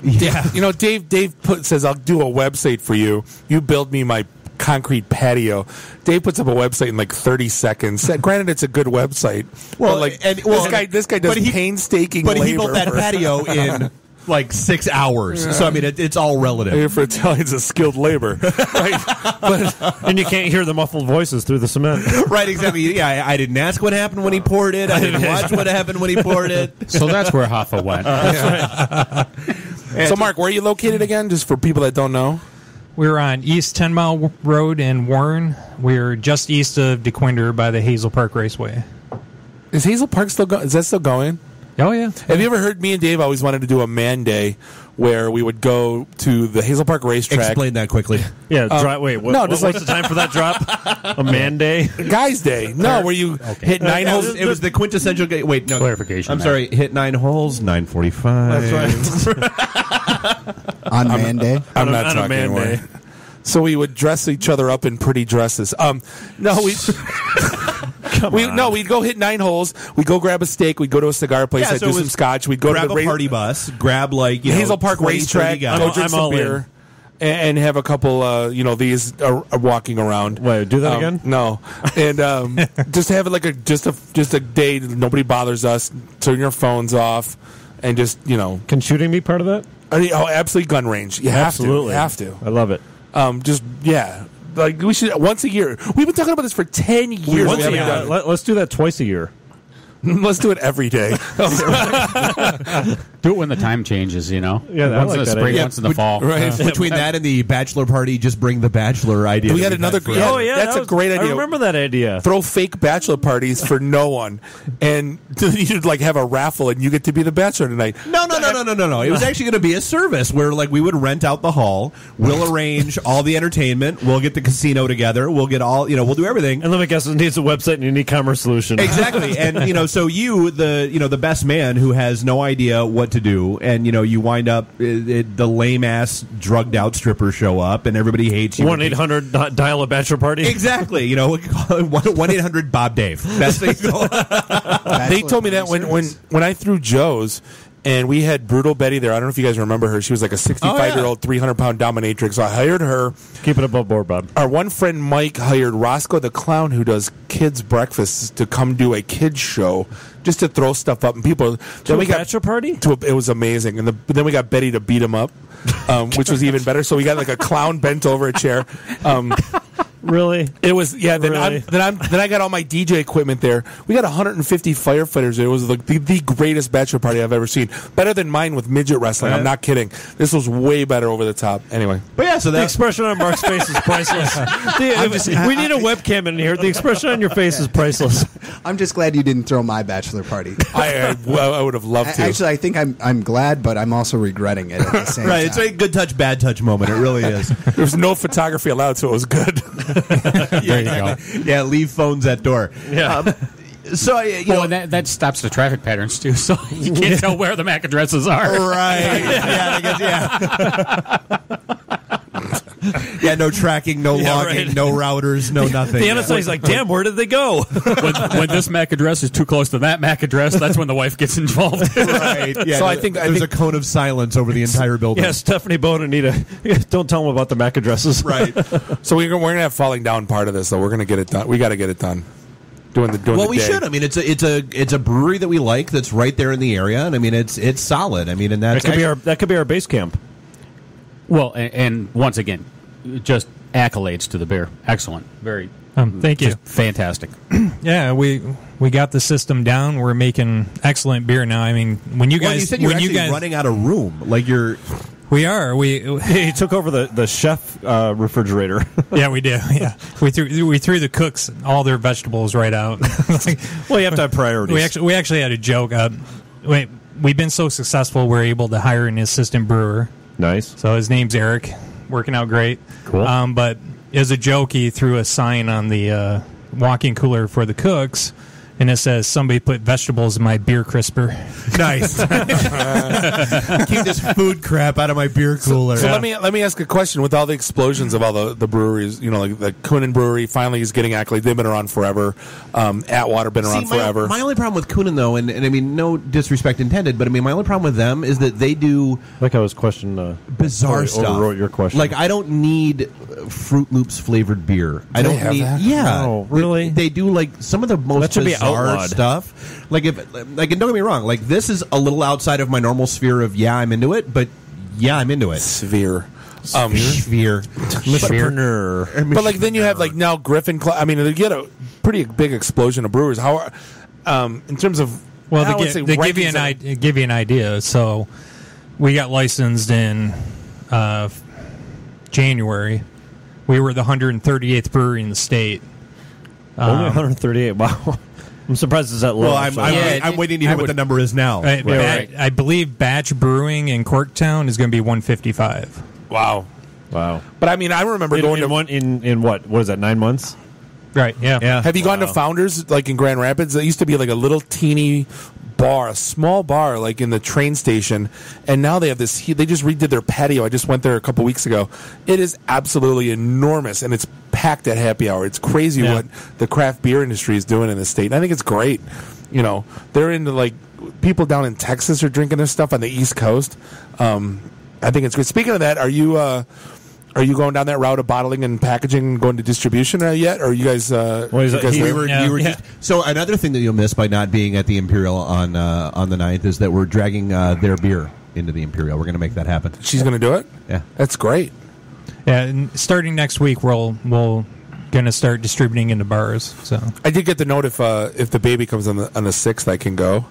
Yeah. You know, Dave says, I'll do a website for you. You build me my concrete patio. Dave puts up a website in like 30 seconds. Granted, it's a good website. Well, this guy does painstaking labor. But he built that patio in like 6 hours. Yeah. So, I mean, it's all relative. Here for Italians, it's skilled labor. Right? And you can't hear the muffled voices through the cement. Right, exactly. Yeah, I didn't ask what happened when he poured it. I didn't watch what happened when he poured it. So that's where Hoffa went. So, Mark, where are you located again, just for people that don't know? We're on East 10 Mile Road in Warren. We're just east of DeQuinder by the Hazel Park Raceway. Is Hazel Park still going? Is that still going? Oh, yeah. Have you ever heard me and Dave always wanted to do a man day where we would go to the Hazel Park racetrack? Explain that quickly. Yeah, what's the time for that drop? A man day? Guy's day. No, where you hit 9 holes. It was the quintessential game. Wait, no. Clarification. I'm sorry. Hit 9 holes, 9:45. That's right. On man day? I'm not on talking a man anymore. day. So we would dress each other up in pretty dresses. We'd go hit 9 holes. We'd go grab a steak. We'd go to a cigar place. I'd do some scotch. We'd go grab to the a party bus. Grab like Hazel Park 20, racetrack. 30 guys. Go drink some beer. And have a couple, these are walking around. Wait, do that again? No, and just have it like just a day. Nobody bothers us. Turn your phones off, and just Can shooting be part of that? Absolutely, gun range. You have to. I love it. Like we should once a year. We've been talking about this for 10 years. Let's do that twice a year. Let's do it every day. Do it when the time changes, Yeah, once in the spring, once in the fall. Right. Between that and the bachelor party, just bring the bachelor idea. We had another. That's a great idea. I remember that idea. Throw fake bachelor parties for no one, and you should have a raffle, and you get to be the bachelor tonight. No. It was actually going to be a service where we would rent out the hall. We'll arrange all the entertainment. We'll get the casino together. We'll get all we'll do everything. And let me guess, it needs a website and an e-commerce solution. Exactly, and so you, the best man who has no idea what to do, and you wind up the lame ass drugged out strippers show up, and everybody hates you. 1-800 dial a bachelor party. Exactly, 1-800 Bob Dave. Best thing. They told me that when I threw Joe's. And we had Brutal Betty there. I don't know if you guys remember her. She was like a 65-year-old, 300-pound dominatrix. So I hired her. Keep it above board, Bob. Our one friend Mike hired Roscoe the Clown, who does kids' breakfasts, to come do a kids' show just to throw stuff up. And people. To a bachelor party? It was amazing. And then we got Betty to beat him up, which was even better. So we got a clown bent over a chair. Really? It was, yeah. Then I got all my DJ equipment there. We got 150 firefighters there. It was the greatest bachelor party I've ever seen. Better than mine with midget wrestling. I'm not kidding. This was way better over the top. Anyway. But yeah, so the expression on Mark's face is priceless. We need a webcam in here. The expression on your face is priceless. I'm just glad you didn't throw my bachelor party. I would have loved to. Actually, I think I'm glad, but I'm also regretting it at the same time. It's a good touch, bad touch moment. It really is. There was no photography allowed, so it was good. There you go. Yeah, leave phones at door. Yeah. So and that stops the traffic patterns too. So you can't tell where the MAC addresses are. Right? Yeah, I guess. Yeah, no tracking, no logging, right. no routers, no nothing. The NSA's like, damn, where did they go? when this MAC address is too close to that MAC address, that's when the wife gets involved. Right. Yeah. So I think there's a cone of silence over the entire building. Yeah, Stephanie, Bo, and Anita. Don't tell them about the MAC addresses. Right. So we're gonna have falling down part of this, though. We're gonna get it done. We got to get it done. Doing we should. I mean, it's a brewery that we like that's right there in the area, and I mean, it's solid. I mean, and that could be our base camp. Well, and once again, just accolades to the beer. Excellent. Very. Thank you. Fantastic. Yeah, we got the system down. We're making excellent beer now. I mean, when you guys you said you're running out of room, like you're. We are. He took over the chef refrigerator. Yeah, we did. Yeah, we threw the cooks all their vegetables right out. Well, you have to have priorities. We actually had a joke. We've been so successful, we're able to hire an assistant brewer. Nice. So his name's Eric. Working out great. Cool. But as a joke, he threw a sign on the walk-in cooler for the cooks, and it says, "Somebody put vegetables in my beer crisper." Nice. Keep this food crap out of my beer cooler. So let me ask a question. With all the explosions of all the breweries, like the Kunin Brewery finally is getting accolades. They've been around forever. Atwater been around forever. My only problem with Kunin, though, and I mean, no disrespect intended, but I mean, my only problem with them is that they do like I was questioning bizarre stuff. Overwrote your question. Like I don't need Fruit Loops flavored beer. I don't need. That? Yeah, no, really. They do like some of the most bizarre stuff. Like and don't get me wrong. Like this is a little outside of my normal sphere of I'm into it, but I'm into it. Sphere. Sphere. But like then you have like now Griffin. I mean, they get a pretty big explosion of brewers. How are in terms of they give you an idea. So we got licensed in January. We were the 138th brewery in the state. Only 138. Wow. I'm surprised it's that low. Well, I'm waiting to hear what the number is now. I believe Batch Brewing in Corktown is going to be 155. Wow. But I mean, I remember going in what is that, 9 months? Right. Yeah. Have you gone to Founders like in Grand Rapids? It used to be like a little teeny bar, a small bar, like in the train station, and now they have this. They just redid their patio. I just went there a couple weeks ago. It is absolutely enormous, and it's packed at happy hour. It's crazy what the craft beer industry is doing in the state. And I think it's great. They're into like people down in Texas are drinking this stuff on the East Coast. I think it's good. Speaking of that, are you going down that route of bottling and packaging and going to distribution yet? Or are you guys? So another thing that you'll miss by not being at the Imperial on the 9th is that we're dragging their beer into the Imperial. We're going to make that happen. She's going to do it? Yeah. That's great. Yeah, and starting next week, we'll going to start distributing into bars. So I did get the note if the baby comes on the 6th, I can go.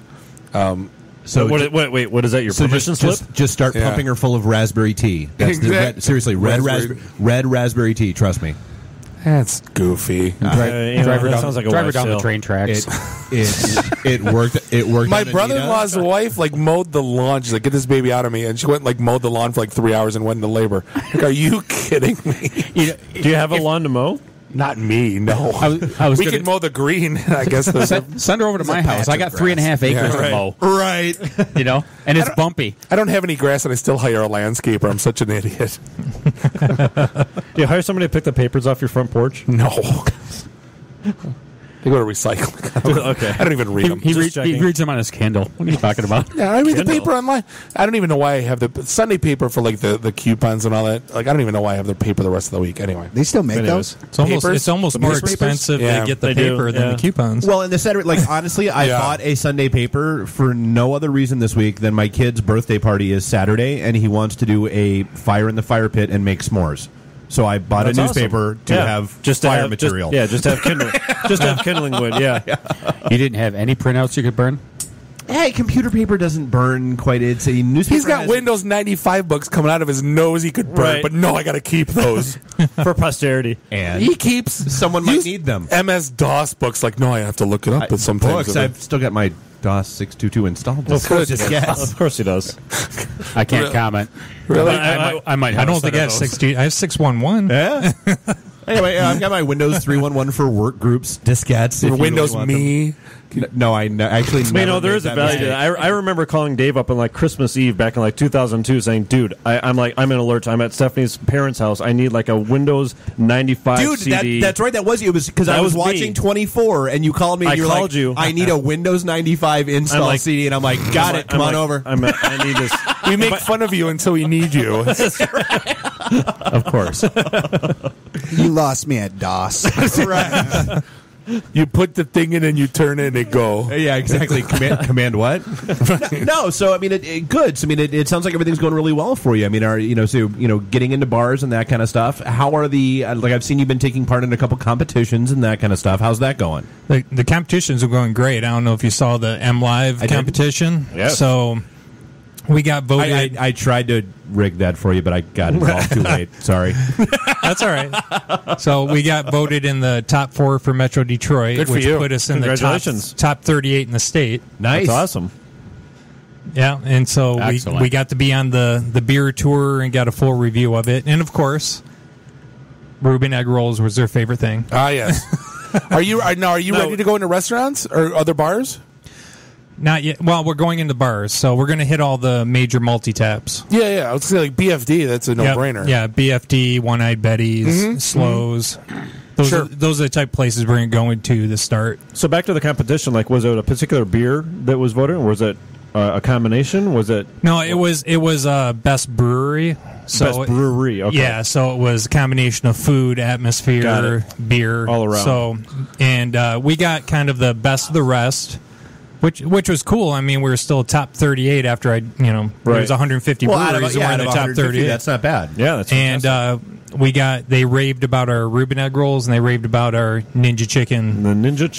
So wait, what is that? Your permission slip? Just start pumping her full of raspberry tea. That's seriously, red raspberry tea. Trust me. That's goofy. Drive her down the train tracks. It worked. It worked. My brother-in-law's wife mowed the lawn. She's like, "Get this baby out of me!" And she went mowed the lawn for 3 hours and went into labor. Like, are you kidding me? Do you have a lawn to mow? Not me, no. We could mow the green, I guess. Send her over to my house. I got 3.5 acres to mow. Right. And it's bumpy. I don't have any grass, and I still hire a landscaper. I'm such an idiot. Do you hire somebody to pick the papers off your front porch? No. They go to recycling. Okay. I don't even read them. He reads them on his Kindle. What are you talking about? Yeah, I read the paper online. I don't even know why I have the Sunday paper for the coupons and all that. I don't even know why I have the paper the rest of the week. Anyway, they still make those. It's almost more expensive to get the paper than the coupons. Well, in the center, honestly, I bought a Sunday paper for no other reason this week than my kid's birthday party is Saturday, and he wants to do a fire in the fire pit and make s'mores. So I bought a newspaper to have fire material. Just have kindling. Just have kindling wood. Yeah. You didn't have any printouts you could burn? Hey, computer paper doesn't burn quite. It's a newspaper. He's got Windows 95 books coming out of his nose he could burn, but no, I got to keep those for posterity. And he keeps. Someone might need them. MS-DOS books. No, I have to look it up. But sometimes books. I've still got my DOS 622 installed. Well, of course, of course he does. I can't comment. Really? I might. I don't think I have 6. I have 611. Yeah. Anyway, I've got my Windows 311 for work groups, diskettes. Windows Me. No, I actually. There is a value to that. I remember calling Dave up on Christmas Eve back in 2002, saying, "Dude, I'm in alert. I'm at Stephanie's parents' house. I need a Windows 95 CD." That's right. That was it. Was because I was watching 24, and you called me. And I called you. I need a Windows 95 install CD, and I'm like, got it. Come on over. I need this. We make fun of you until we need you. Of course. You lost me at DOS. Right. You put the thing in and you turn it and it go. Yeah, exactly. Command what? No, so I mean, good. So, I mean, it sounds like everything's going really well for you. I mean, getting into bars and that kind of stuff. How are the I've seen you've been taking part in a couple competitions and that kind of stuff. How's that going? The competitions are going great. I don't know if you saw the M Live competition. Yes. So We got voted. I tried to rig that for you, but I got involved too late. Sorry. That's all right. So we got voted in the top 4 for Metro Detroit, Good for which you. put us in the top 38 in the state. Nice. That's awesome. Yeah, and so Excellent. we got to be on the beer tour and got a full review of it. And, of course, Reuben egg rolls was their favorite thing. Ah, yes. Are you ready to go into restaurants or other bars? Not yet. Well, we're going into bars, so we're going to hit all the major multi-taps. Yeah. I would say like BFD. That's a no-brainer. Yeah, BFD, One-Eyed Betty's, Slows. Those are the type of places we're going to the start. So back to the competition. Like, was it a particular beer that was voted, or was it a combination? Was it? No, it was best brewery. So best brewery. Okay. Yeah, so it was a combination of food, atmosphere, beer, all around. So, and we got kind of the best of the rest. Which was cool. I mean, we were still top 38 after there was 150 breweries. We're in the top 38. That's not bad. Yeah, that's fantastic. And they raved about our Reuben egg rolls, and they raved about our Ninja Chicken. The Ninja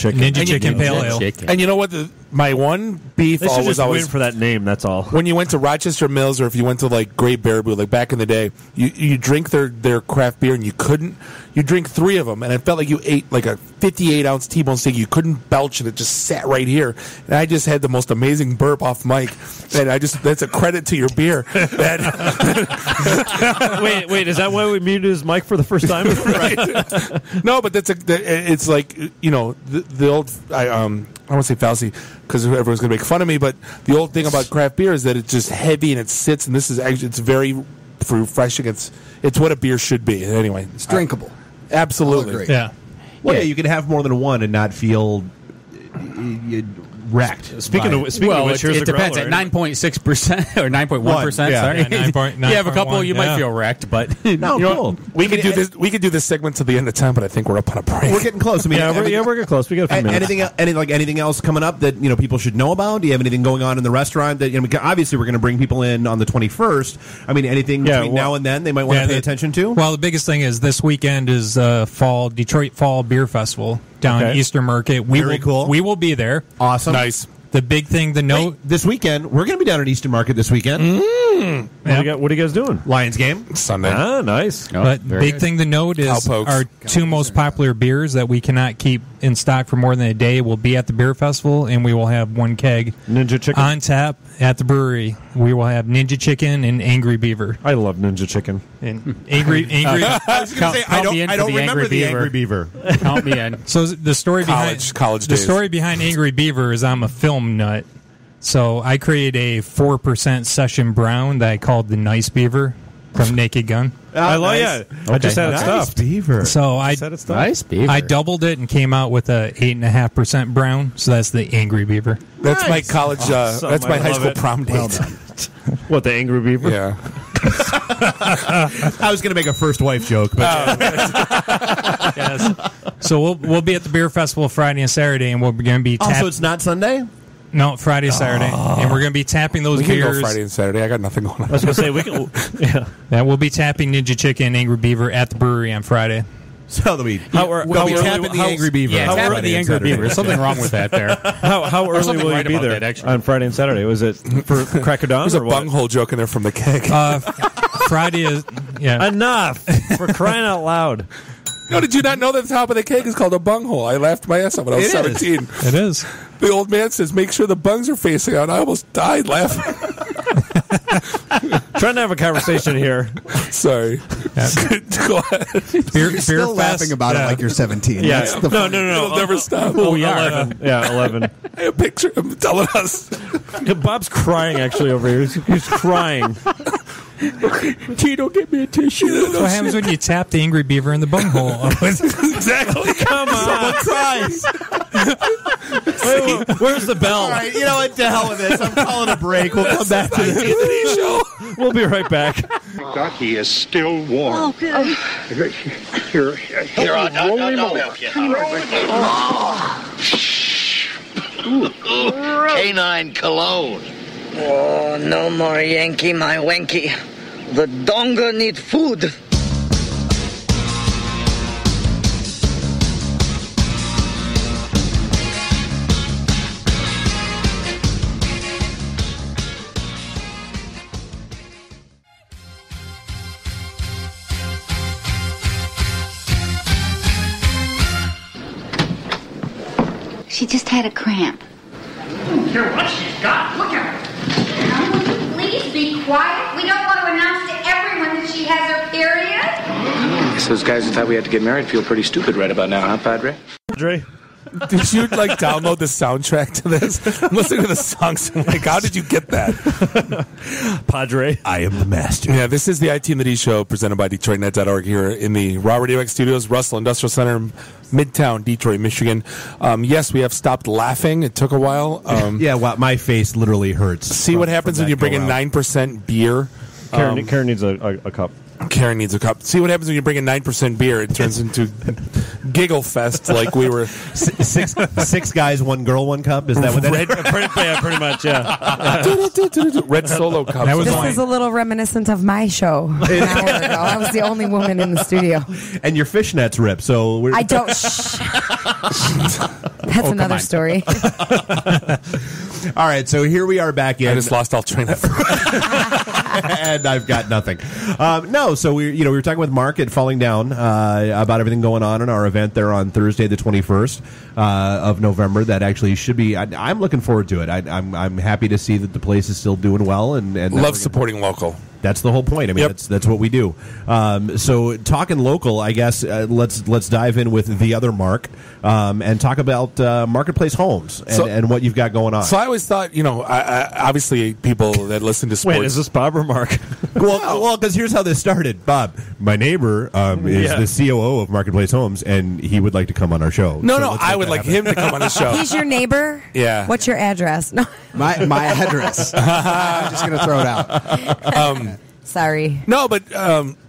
Chicken Pale Ale. And you know what? My one beef They should was just always win for that name. That's all. when you went to Rochester Mills or if you went to like Great Baraboo, like back in the day, you drink their craft beer and you drink 3 of them, and it felt like you ate like a 58-ounce T-bone steak. You couldn't belch, and it just sat right here. And I just had the most amazing burp off mic, and that's a credit to your beer. Wait, is that why we muted his mic for the first time? Right. No, but it's like the old I don't want to say fallacy because everyone's going to make fun of me, but the old thing about craft beer is that it's just heavy and it sits, and this is actually it's very refreshing. It's what a beer should be. Anyway, it's drinkable. Absolutely. Yeah. Well, yeah, you can have more than one and not feel wrecked. Speaking of which, it depends at 9.6% or 9.1%. Sorry, you have a couple, you might feel wrecked, but cool. We could do this. We could do this segment to the end of time, but I think we're up on a break. We're getting close. I mean, we're getting close. We got a few minutes. Anything else coming up that people should know about? Do you have anything going on in the restaurant that obviously we're going to bring people in on the 21st? I mean, anything between now and then they might want to pay attention to? Well, the biggest thing is this weekend is Detroit Fall Beer Festival down Eastern Market. Very cool. We will be there. Awesome. Nice. The big thing to note this weekend, we're going to be down at Eastern Market this weekend. What are you guys doing? Lions game Sunday. Ah, nice. But big thing to note is our 2 most popular beers that we cannot keep in stock for more than a day will be at the beer festival, and we will have 1 keg Ninja Chicken on tap at the brewery. We will have Ninja Chicken and Angry Beaver. I love Ninja Chicken. And Angry. I was going to say I don't remember the Angry Beaver. Count me in. So the story college days. story behind Angry Beaver is I'm a film nut. So I created a 4% session brown that I called the Nice Beaver from Naked Gun. I love it. I just had it stuffed. Beaver. So Nice Beaver. I doubled it and came out with a 8.5% brown. So that's the Angry Beaver. That's my college. That's my high school prom date. Well done. What, the Angry Beaver? Yeah. I was going to make a first wife joke, but Yes. So we'll be at the beer festival Friday and Saturday, and we're going to be. So it's not Sunday. No, Friday, Saturday, and we're going to be tapping those We can beers. go Friday and Saturday. I got nothing going on. I was going to say we can. Yeah. Yeah, we'll be tapping Ninja Chicken and Angry Beaver at the brewery on Friday. So we'll be tapping the Angry Beaver. Yeah, tapping the Angry Beaver. There's something wrong with that there. How early will you be there on Friday and Saturday? Was it for crack of dawn? There's a bunghole joke in there from the keg. Friday is enough for crying out loud. No, did you not know that the top of the cake is called a bunghole? I laughed my ass off when I was 17. It is. The old man says, make sure the bungs are facing out. I almost died laughing. Trying to have a conversation here. Sorry. Go ahead. You're still laughing about it like you're 17. Yeah. That's the No. It'll never stop. Oh, we are. 11. Yeah, 11. I have a picture of him telling us. Bob's crying, actually, over here. He's crying. Tito, get me a tissue. What happens when you tap the Angry Beaver in the bunghole? Exactly. Come on. Cries. Wait, where's the bell? All right, you know what? To hell with this. I'm calling a break. We'll come back to the show. We'll be right back. God, he is still warm. Oh, good. Here, I'll help you. Canine cologne. Oh, no more Yankee, my wanky. The donga need food. She just had a cramp. I don't care what she's got. Look at her. Now, will you please be quiet? We don't want to announce to everyone that she has her period. I guess those guys who thought we had to get married feel pretty stupid right about now, huh, Padre? Padre? Did you download the soundtrack to this? I'm listening to the songs. I'm like, how did you get that? Padre, I am the master. Yeah, this is the IT and the D show presented by DetroitNet.org here in the Raw Radio X Studios, Russell Industrial Center, Midtown, Detroit, Michigan. Yes, we have stopped laughing. It took a while. Yeah, well, my face literally hurts. See what happens when you bring in 9% beer. Karen needs a cup. Karen needs a cup. See what happens when you bring in 9% beer. It turns into giggle fest like we were. Six guys, one girl, one cup. Is that what that is? Pretty much, yeah. Red Solo cup. This is a little reminiscent of my show an hour ago. I was the only woman in the studio. And your fishnets rip, so we're... I don't... That's another story. All right, so here we are back in. I just lost all train of thought. And I've got nothing. No, so we were talking with Mark at Falling Down about everything going on in our event there on Thursday, the 21st of November. That actually should be. I'm looking forward to it. I'm happy to see that the place is still doing well and love supporting local. That's the whole point. I mean, that's what we do. So talking local, I guess let's dive in with the other Mark and talk about Marketplace Homes and what you've got going on. So I always thought, obviously people that listen to sports. Wait, is this Bob or Mark? Well, because here's how this started. Bob, my neighbor is the COO of Marketplace Homes, and he would like to come on our show. No, I would like him to come on the show. He's your neighbor? Yeah. What's your address? No. My address. I'm just going to throw it out. Sorry. No, but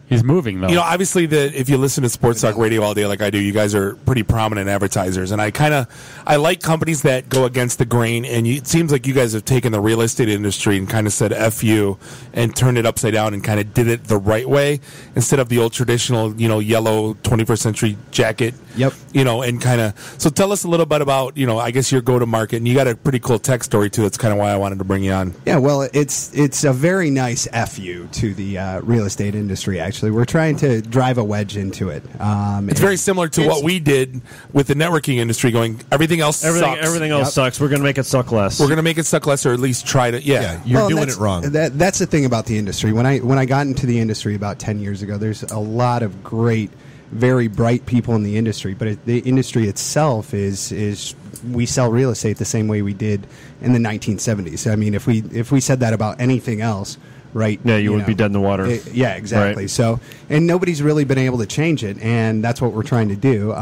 he's moving though. Obviously, if you listen to sports talk radio all day like I do, you guys are pretty prominent advertisers, and I like companies that go against the grain. And it seems like you guys have taken the real estate industry and kind of said "F you" and turned it upside down and kind of did it the right way instead of the old traditional, yellow 21st century jacket. Yep. And kind of. So tell us a little bit about, I guess your go to market, and you got a pretty cool tech story too. That's kind of why I wanted to bring you on. Yeah, well, it's a very nice FU to the real estate industry. Actually, we're trying to drive a wedge into it. It's very similar to what we did with the networking industry. Going, everything else sucks. Everything else sucks. We're going to make it suck less. We're going to make it suck less, or at least try to. Yeah, you're doing it wrong. That's the thing about the industry. When I got into the industry about 10 years ago, there's a lot of great, very bright people in the industry, but the industry itself is we sell real estate the same way we did in the 1970s. I mean, if we said that about anything else, right? Yeah, you would be dead in the water. Yeah, exactly. Right. So, and nobody's really been able to change it, and that's what we're trying to do.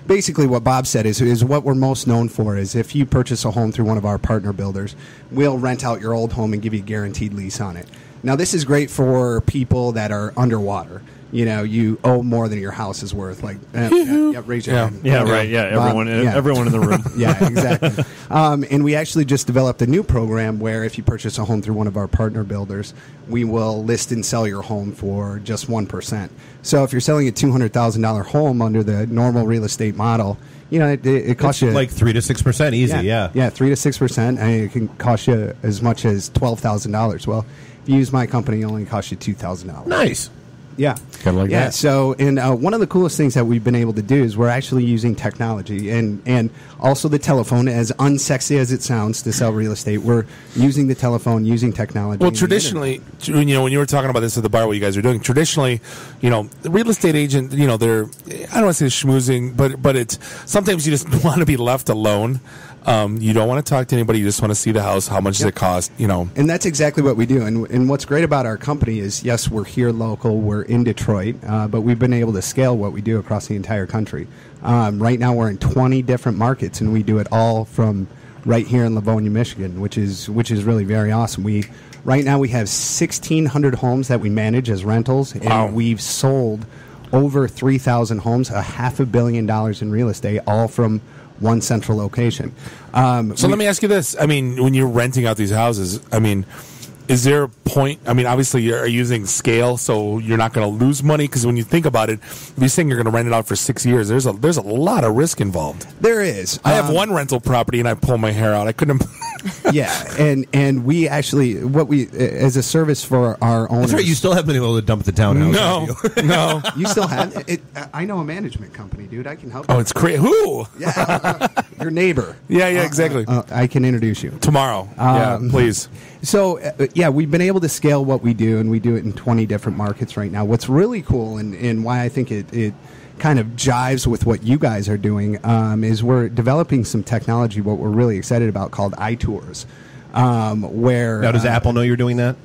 Basically, what Bob said is what we're most known for is if you purchase a home through one of our partner builders, we'll rent out your old home and give you a guaranteed lease on it. Now, this is great for people that are underwater. You owe more than your house is worth. Like, raise your hand. Yeah, right. Yeah, everyone in the room. Yeah, exactly. And we actually just developed a new program where if you purchase a home through one of our partner builders, we will list and sell your home for just 1%. So if you're selling a $200,000 home under the normal real estate model, it costs you like 3 to 6% easy. Yeah, 3 to 6%, and it can cost you as much as $12,000. Well, if you use my company, it only costs you $2,000. Nice. Yeah. Kind of like that. So, and one of the coolest things that we've been able to do is we're actually using technology and also the telephone, as unsexy as it sounds to sell real estate. We're using the telephone, using technology. Well, traditionally, when you were talking about this at the bar, what you guys are doing, traditionally, the real estate agent, they're, I don't want to say schmoozing, but it's sometimes you just want to be left alone. You don't want to talk to anybody. You just want to see the house. How much does it cost? And that's exactly what we do. And what's great about our company is, yes, we're here local. We're in Detroit, but we've been able to scale what we do across the entire country. Right now, we're in 20 different markets, and we do it all from right here in Livonia, Michigan, which is really very awesome. Right now we have 1,600 homes that we manage as rentals, and we've sold over 3,000 homes, $500 million in real estate, all from one central location. So let me ask you this. I mean, when you're renting out these houses, I mean, Is there a point? I mean, obviously you're using scale, so you're not going to lose money. Because when you think about it, if you're saying you're going to rent it out for 6 years, there's a lot of risk involved. There is. I have one rental property, and I pull my hair out. I couldn't. Yeah, and we actually as a service for our owners. That's right. You still haven't been able to dump the townhouse. No. You still have it. I know a management company, dude. I can help. Oh, it's crazy. Who? Yeah, your neighbor. Yeah, exactly. I can introduce you tomorrow. Yeah, please. So, we've been able to scale what we do, and we do it in 20 different markets right now. What's really cool and why I think it kind of jives with what you guys are doing is we're developing some technology, what we're really excited about, called iTours. Where now, does Apple know you're doing that?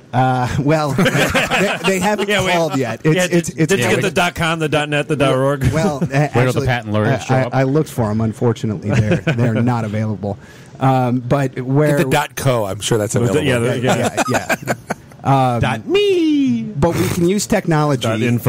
Well, they haven't called yet. Did you get the .com, the .net, the .org? Well, where do the patent lawyers show up? I looked for them. Unfortunately, they're not available. But where the .co, I'm sure that's available. Yeah. .me. But we can use technology and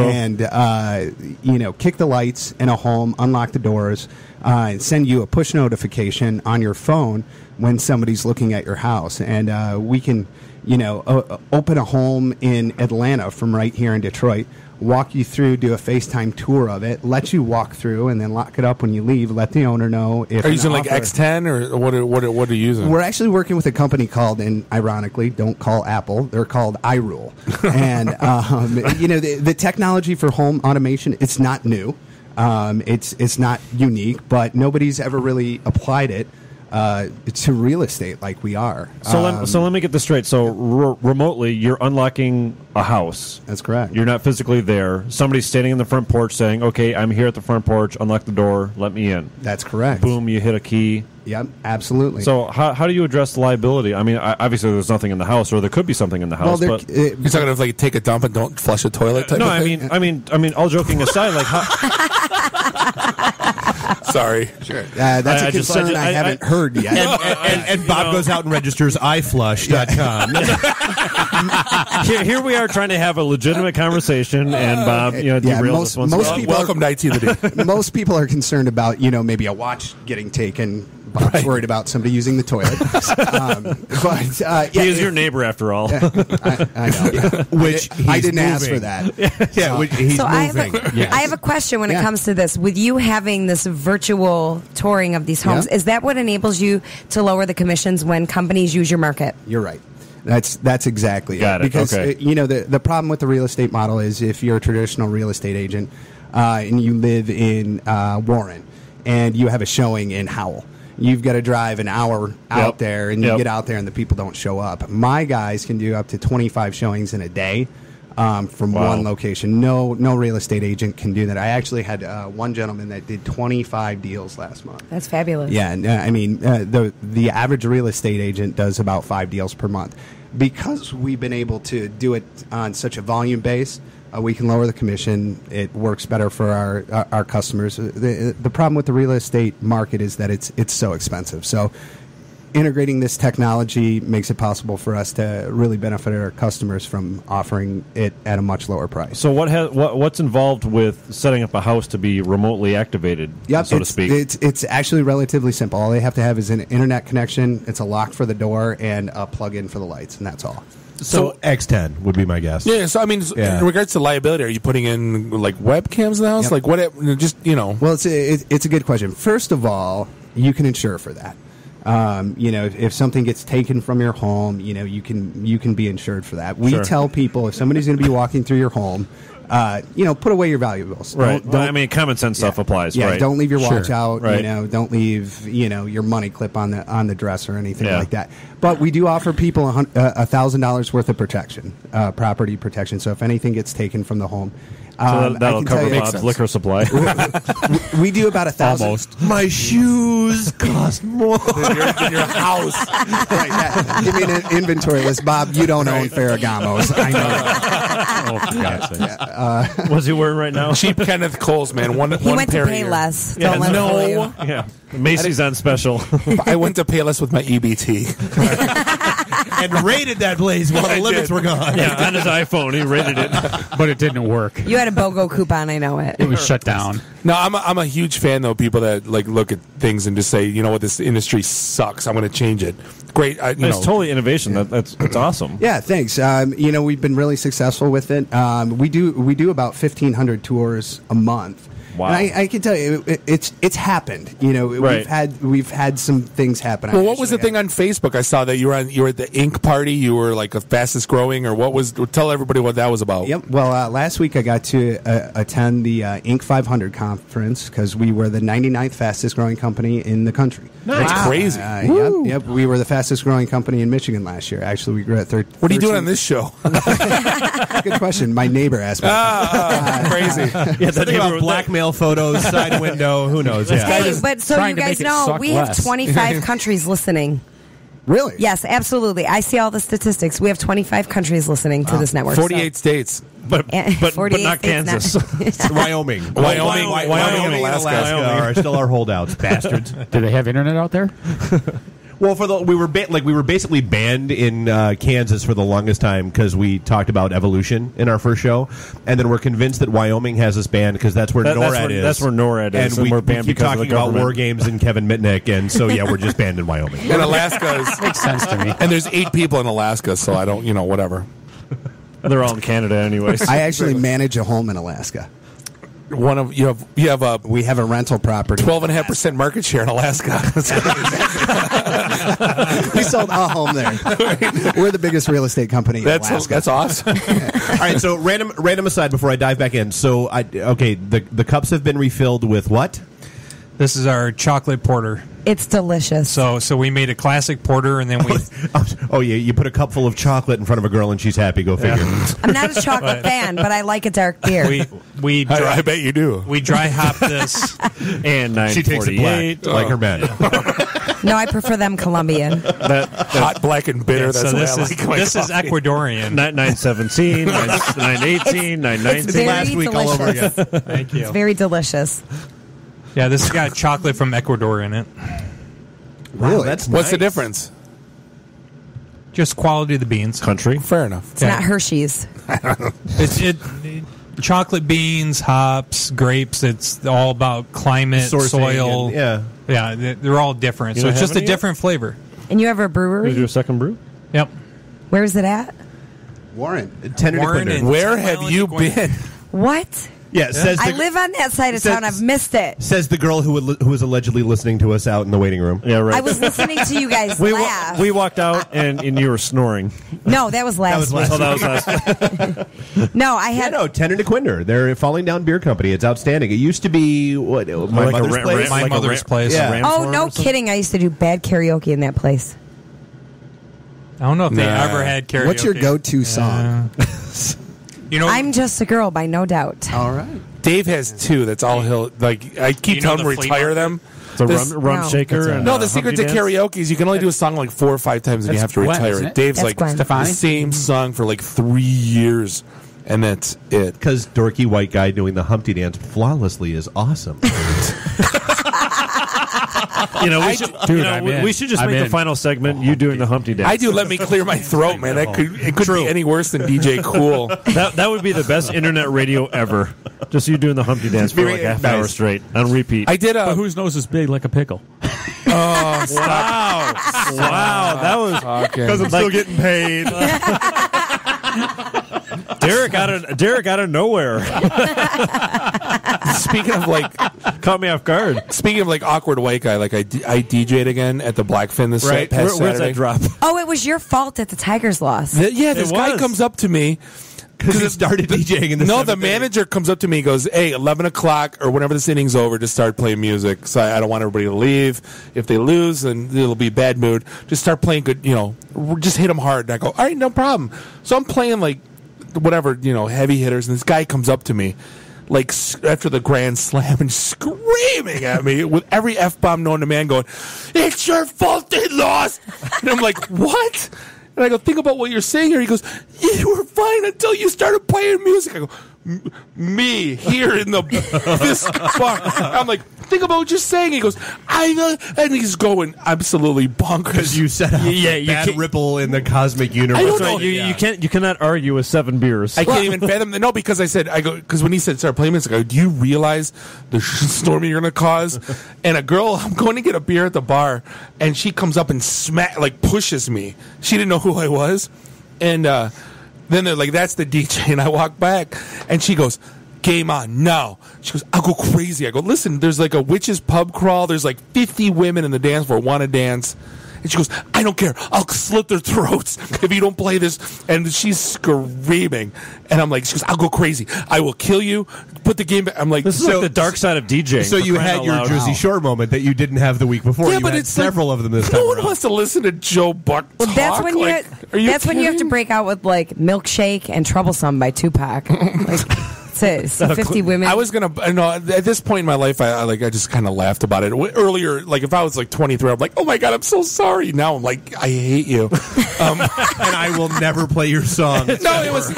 kick the lights in a home, unlock the doors, and send you a push notification on your phone when somebody's looking at your house. And we can, open a home in Atlanta from right here in Detroit, walk you through, do a FaceTime tour of it, let you walk through, and then lock it up when you leave. Let the owner know if. Are you using like X10 or what are you using? We're actually working with a company called, and ironically, don't call Apple. They're called iRule. And the technology for home automation, it's not new. It's not unique, but nobody's ever really applied it to real estate like we are. So let me get this straight. So remotely, you're unlocking a house. That's correct. You're not physically there. Somebody's standing in the front porch saying, "Okay, I'm here at the front porch. Unlock the door. Let me in." That's correct. Boom! You hit a key. Yep, absolutely. So how do you address liability? I mean, obviously there's nothing in the house, or there could be something in the house. Well, you're talking about like take a dump and don't flush a toilet. Type no, of thing? I mean, all joking aside, like Sorry. Sure. That's a concern I haven't heard yet. And Bob goes out and registers iFlush.com. Here we are trying to have a legitimate conversation, and Bob, derails us once. Most people welcome to IT today. Most people are concerned about maybe a watch getting taken. Bob's worried about somebody using the toilet. He is your neighbor after all. I know. Which I didn't ask for that. He's so moving. I have a question when it comes to this. With you having this virtual touring of these homes, is that what enables you to lower the commissions when companies use your market? You're right. That's exactly Got it. Because okay. The problem with the real estate model is if you're a traditional real estate agent and you live in Warren and you have a showing in Howell, you've got to drive an hour out there, and you get out there and the people don't show up. My guys can do up to 25 showings in a day from one location. No real estate agent can do that. I actually had one gentleman that did 25 deals last month. That's fabulous. Yeah, I mean, the average real estate agent does about 5 deals per month. Because we've been able to do it on such a volume base, we can lower the commission. It works better for our customers. The problem with the real estate market is that it's so expensive. So integrating this technology makes it possible for us to really benefit our customers from offering it at a much lower price. So what's involved with setting up a house to be remotely activated, so to speak? It's actually relatively simple. All they have to have is an internet connection. It's a lock for the door and a plug-in for the lights, and that's all. So X10 would be my guess. Yeah. So I mean, in regards to liability, are you putting in like webcams in the house? Like what? Well, it's a good question. First of all, you can insure for that. If something gets taken from your home, you can be insured for that. We tell people if somebody's going to be walking through your home, put away your valuables. Right. I mean, common sense stuff applies. Yeah. Right. Don't leave your watch out. Right. Don't leave your money clip on the dresser or anything like that. But we do offer people $1,000 worth of protection, property protection. So if anything gets taken from the home. So that'll cover Bob's liquor supply. We do about 1,000. Almost. My shoes cost more than your house. Right, give me an inventory list, Bob. You don't own Ferragamos. I know. Oh, for God's sake. What's he wearing right now? Cheap Kenneth Coles, man. He went to Payless. Yeah, Macy's on special. I went to Payless with my EBT. and rated that place while the limits were gone. Yeah, on his iPhone, he rated it, but it didn't work. You had a BOGO coupon, I know it. It was shut down. No, I'm a huge fan though. People that like look at things and just say, you know what, this industry sucks. I'm going to change it. Great, it's totally innovation. That's awesome. Yeah, thanks. We've been really successful with it. We do about 1,500 tours a month. Wow. And I can tell you, it's happened. We've had some things happen. Well, what was the thing on Facebook? I saw that you were at the Ink party. You were like the fastest growing, or what was? Tell everybody what that was about. Yep. Well, last week I got to attend the Ink 500 conference because we were the 99th fastest growing company in the country. Nice. That's crazy. Yep. We were the fastest growing company in Michigan last year. Actually, we grew at 13. What are you doing on this show? Good question. My neighbor asked me. Crazy. Yeah, something about blackmail photos, side window. Who knows? Yeah. Hey, but so you guys know, we have 25 countries listening. Really? Yes, absolutely. I see all the statistics. We have 25 countries listening to this network. 48 states. But not Kansas. Wyoming. Wyoming and Alaska are still our holdouts, bastards. Do they have internet out there? Well, we were basically banned in Kansas for the longest time because we talked about evolution in our first show, and then we're convinced that Wyoming has us banned because that's where NORAD is. That's where NORAD is, and we're banned keep because talking of the about government. war games and Kevin Mitnick, and so yeah, we're just banned in Wyoming. And Alaska makes sense to me. And there's 8 people in Alaska, so I don't, whatever. They're all in Canada, anyways. I actually manage a home in Alaska. We have a rental property. 12.5% market share in Alaska. We sold a home there. We're the biggest real estate company in Alaska. That's awesome. All right, so random aside before I dive back in. So the cups have been refilled with what? This is our chocolate porter. It's delicious. So we made a classic porter, and then we... you put a cup full of chocolate in front of a girl and she's happy. Go figure. I'm not a chocolate fan, but I like a dark beer. I bet you do. We dry hop this. And 948. She takes it black, like her men. No, I prefer them Colombian. Hot, black, and bitter. That's what I like. This is Ecuadorian. 917, 918, 919. Last week all over again. Thank you. It's very delicious. Yeah, this has got chocolate from Ecuador in it. Really? That's What's the nice. difference? Just quality of the beans. Country. Fair enough. It's not Hershey's. Chocolate beans, hops, grapes. It's all about climate, Sourcing soil. and- yeah, they're all different. You So don't it's just have a any different flavor. And you have a Did you brewery? do a second brew? Yep. Where is it at? Warren. Warren and Where have you been? What? Yeah, says I live on that side of town. I've missed it. Says the girl who was allegedly listening to us out in the waiting room. Yeah, right. I was listening to you guys laugh. We walked out and you were snoring. No, that was last week. Oh, that was last. No, I had... Tender to Quinder. They're a Falling Down Beer Company. It's outstanding. It used to be my mother's place. My mother's place. Yeah. Oh, no kidding. I used to do bad karaoke in that place. I don't know if they ever had karaoke. What's your go-to song? I'm Just a Girl by No Doubt. All right. Dave has 2. That's all he'll like. I keep telling him to retire them. The rum shaker. And, the secret to karaoke is you can only do a song like 4 or 5 times and you have to retire it. Dave's That's like Gwen. the same song for like 3 years, and that's it. Because dorky white guy doing the Humpty Dance flawlessly is awesome. We should just make the final segment you doing the Humpty Dance. I do. Let me clear my throat, man. It could be any worse than DJ Cool. That would be the best internet radio ever. Just you doing the Humpty Dance for like half hour straight on repeat. I did. But whose nose is big like a pickle? Oh, wow! That was because I'm still getting paid. Derek out of nowhere. Speaking of like, caught me off guard. Speaking of like awkward white guy, like I DJ'd again at the Blackfin this past Where's Saturday. that drop? Oh, it was your fault that the Tigers lost. This guy comes up to me. Because he started DJing in the No, the manager comes up to me and goes, hey, 11 o'clock or whenever this inning's over, just start playing music. So I don't want everybody to leave. If they lose, then it'll be bad mood. Just start playing good, just hit them hard. And I go, all right, no problem. So I'm playing like whatever, heavy hitters. And this guy comes up to me like after the grand slam and screaming at me with every F-bomb known to man going, it's your fault they lost. And I'm like, what? And I go, think about what you're saying here. He goes, you were fine until you started playing music. I go, me here in this bar. I'm like, think about what you're saying. He goes, and he's going absolutely bonkers. Because you set up a bad ripple in the cosmic universe. I don't know. You cannot argue with 7 beers. I can't even fathom. No, because because when he said start playing this, I go, do you realize the storm you're going to cause? And a girl, I'm going to get a beer at the bar, and she comes up and pushes me. She didn't know who I was, and then they're like, that's the DJ, and I walk back, and she goes, game on now. She goes, I'll go crazy. I go, listen, there's like a witch's pub crawl. There's like 50 women in the dance floor want to dance. And she goes, I don't care. I'll slit their throats if you don't play this. And she's screaming. And I'm like, she goes, I'll go crazy. I will kill you. Put the game back. I'm like, this is like the dark side of DJing. So you had your Jersey Shore moment that you didn't have the week before. Yeah, you but had it's several of them this time. No one wants to listen to Joe Buck talk. Well, that's when like, when you have to break out with like Milkshake and Troublesome by Tupac. It's 50 women. I was gonna. No, at this point in my life, I just kind of laughed about it earlier. Like if I was like 23, I'm like, oh my god, I'm so sorry. Now I'm like, I hate you, and I will never play your song. No, it was in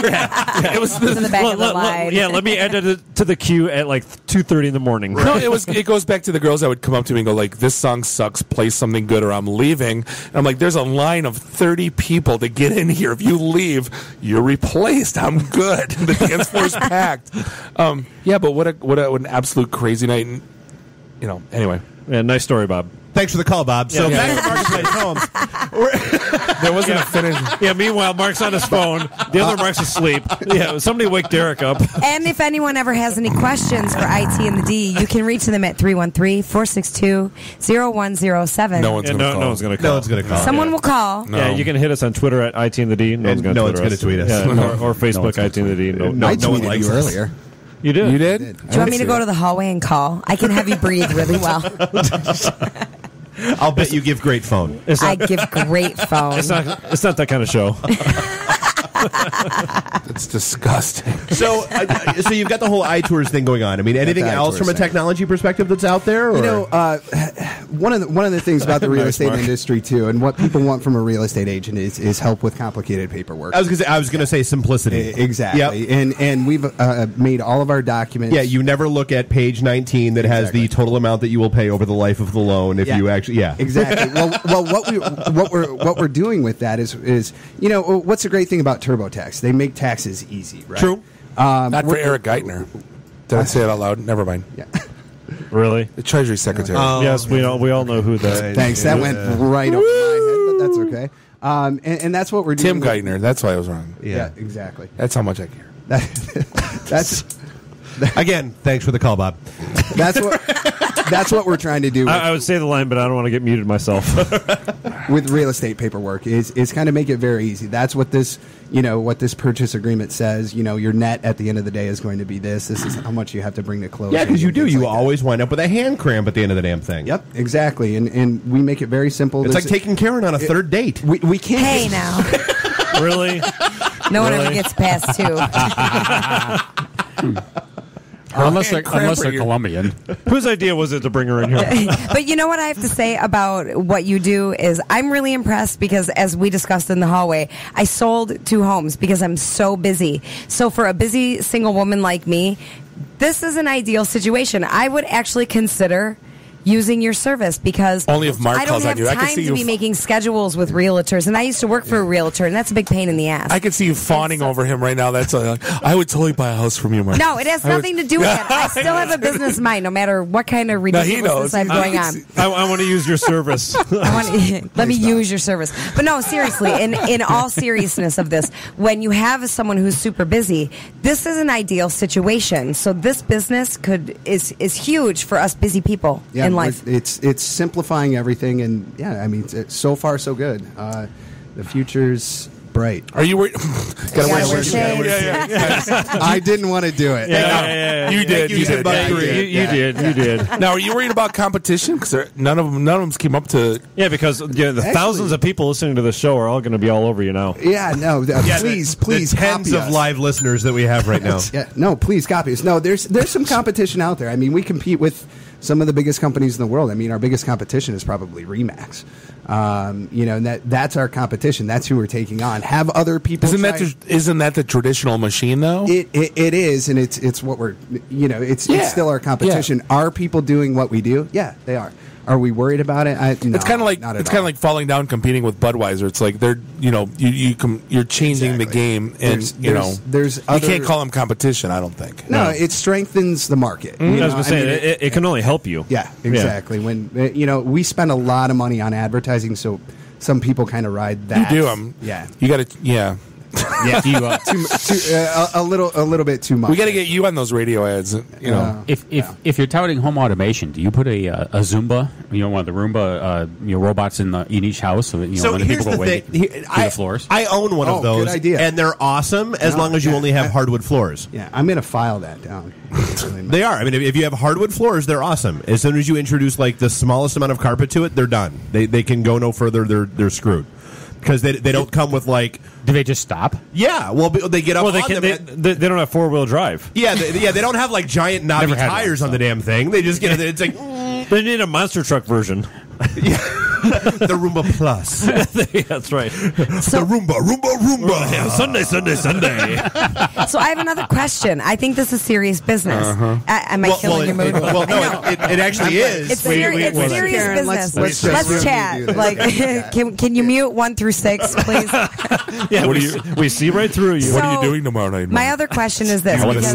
the back of the line. Yeah, let me add it to the queue at like 2:30 in the morning. No, it goes back to the girls that would come up to me and go like, this song sucks. Play something good, or I'm leaving. And I'm like, there's a line of 30 people to get in here. If you leave, you're replaced. I'm good. The dance floor's packed. Yeah, but what an absolute crazy night. And, anyway. Yeah, nice story, Bob. Thanks for the call, Bob. So back to Marketplace Homes. There wasn't a finish. Yeah, meanwhile, Mark's on his phone. The other Mark's asleep. Yeah, somebody wake Derek up. And if anyone ever has any questions for IT and the D, you can reach them at 313-462-0107. No one's going to call. No one's going to call. Someone will call. No. Yeah, you can hit us on Twitter at IT and the D. No one's going to tweet us. Yeah, or Facebook, IT and the D. I tweeted you earlier. You did? You did? Do you want me to go to the hallway and call? I can have you breathe really well. I'll bet you give great phone. I give great phone. It's not that kind of show. It's disgusting. So you've got the whole iTours thing going on. I mean, anything else from a technology perspective that's out there? Or? One of the things about the real estate industry too, and what people want from a real estate agent is help with complicated paperwork. I was going to say simplicity. Exactly. Yep. And we've made all of our documents. Yeah, you never look at page 19 that has the total amount that you will pay over the life of the loan if you actually. Yeah, exactly. well, what we're doing with that is what's the great thing about TurboTax? They make taxes easy, right? True. Not for Eric Geithner. Did I say it out loud? Never mind. Yeah. Really? The Treasury Secretary. Yes, we all know who that. Thanks. That went right over my head, but that's okay. And that's what we're doing. Tim Geithner. That's why I was wrong. Yeah, exactly. That's how much I care. Again, thanks for the call, Bob. That's what we're trying to do. I would say the line, but I don't want to get muted myself. With real estate paperwork is kind of make it very easy. That's what this purchase agreement says. Your net at the end of the day is going to be this. This is how much you have to bring to closing. Yeah, because you always wind up with a hand cramp at the end of the damn thing. Yep, exactly. And we make it very simple. It's like taking Karen on a third date. We can't. Hey, now. Really? No one ever gets past 2. Unless they're Colombian. Whose idea was it to bring her in here? But you know what I have to say about what you do is I'm really impressed because, as we discussed in the hallway, I sold 2 homes because I'm so busy. So for a busy single woman like me, this is an ideal situation. I would actually consider using your service because only if Mark I don't calls have on you. time I can see to be making schedules with realtors, and I used to work for a realtor, and that's a big pain in the ass. I can see you fawning over him right now. That's like, I would totally buy a house from you, Mark. No, it has nothing to do with that. I still have a business mind, no matter what kind of ridiculousness I'm going on. I want to use your service. Let me use your service. But no, seriously, in all seriousness of this, when you have someone who's super busy, this is an ideal situation. So this business is huge for us busy people in life. It's simplifying everything, and it's so far so good. The future's bright. Are you worried? I didn't want to do it. You did. You did. Now, are you worried about competition? Because none of them came up to. Yeah, because the thousands of people listening to the show are all going to be all over you now. Yeah, no. Please, the tens of live listeners that we have right now. No, please copy us. No, there's some competition out there. I mean, we compete with some of the biggest companies in the world. I mean, our biggest competition is probably Remax. And that's our competition. That's who we're taking on. Have other people. Isn't that the traditional machine though? It is, and it's what we're. It's still our competition. Yeah. Are people doing what we do? Yeah, they are. Are we worried about it? No, it's kind of like falling down competing with Budweiser. It's like they're you're changing the game, and there's you can't call them competition. I don't think. No, it strengthens the market. I was going to say it can only help you. Yeah, exactly. When we spend a lot of money on advertising, so some people kind of ride that. You do. Yeah, you got to. Yeah. Yeah, a little bit too much. We got to get you on those radio ads. If you're touting home automation, do you put a Zumba, one of the Roomba, robots in each house, so when the here's people go the away, thing. the floors? I own one of those, good idea. and they're awesome as long as you only have hardwood floors. Yeah, I'm going to file that down. They are. I mean, if you have hardwood floors, they're awesome. As soon as you introduce like the smallest amount of carpet to it, they're done. They can go no further. They're screwed. Because they don't come with like. Do they just stop? Yeah, well, they get up. Well, on them. They don't have 4-wheel drive. Yeah, they don't have like giant knobby tires on the damn thing. They just get it. It's like they need a monster truck version. The Roomba Plus. That's right. So, the Roomba. Yeah, Sunday. So I have another question. I think this is serious business. Am I killing your mood? Well, no, it actually is. It's serious business. Let's chat. Like, can you mute 1 through 6, please? Yeah, we see right through you. What are you doing tomorrow night? My other question is this: because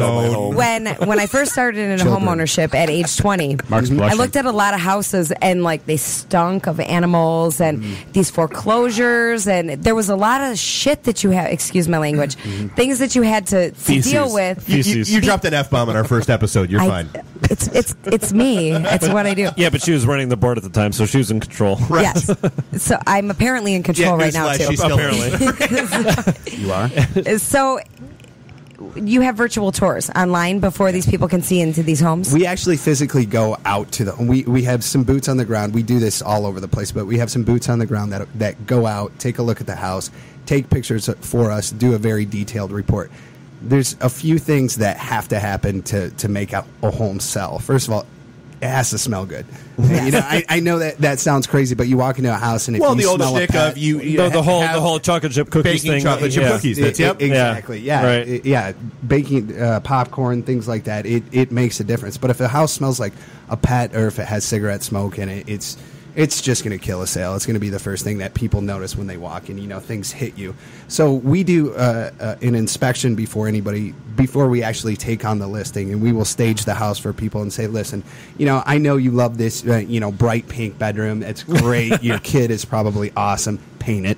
when I first started in homeownership at age 20, I looked at a lot of houses and like they stunk of animals and these foreclosures, and there was a lot of shit that you had. Excuse my language. Things that you had to deal with. You dropped an F-bomb in our first episode. You're fine. It's me. It's what I do. Yeah, but she was running the board at the time, so she was in control. Right. Yes. So I'm apparently in control right now too. Apparently. You are. So you have virtual tours online before these people can see into these homes? We actually physically go out to the home. We have some boots on the ground. We do this all over the place, but we have some boots on the ground that go out, take a look at the house, take pictures for us, do a very detailed report. There's a few things that have to happen to make a home sell. First of all, it has to smell good. And, I know that sounds crazy, but you walk into a house and if you the old smell shtick of the whole chocolate chip cookies baking thing, chocolate chip cookies. That's exactly. Yeah, right. Baking popcorn, things like that. It makes a difference. But if a house smells like a pet or if it has cigarette smoke in it, it's just going to kill a sale. It's going to be the first thing that people notice when they walk in. Things hit you. So we do an inspection before we actually take on the listing, and we will stage the house for people and say, listen, I know you love this, bright pink bedroom. It's great. Your kid is probably awesome. Paint it.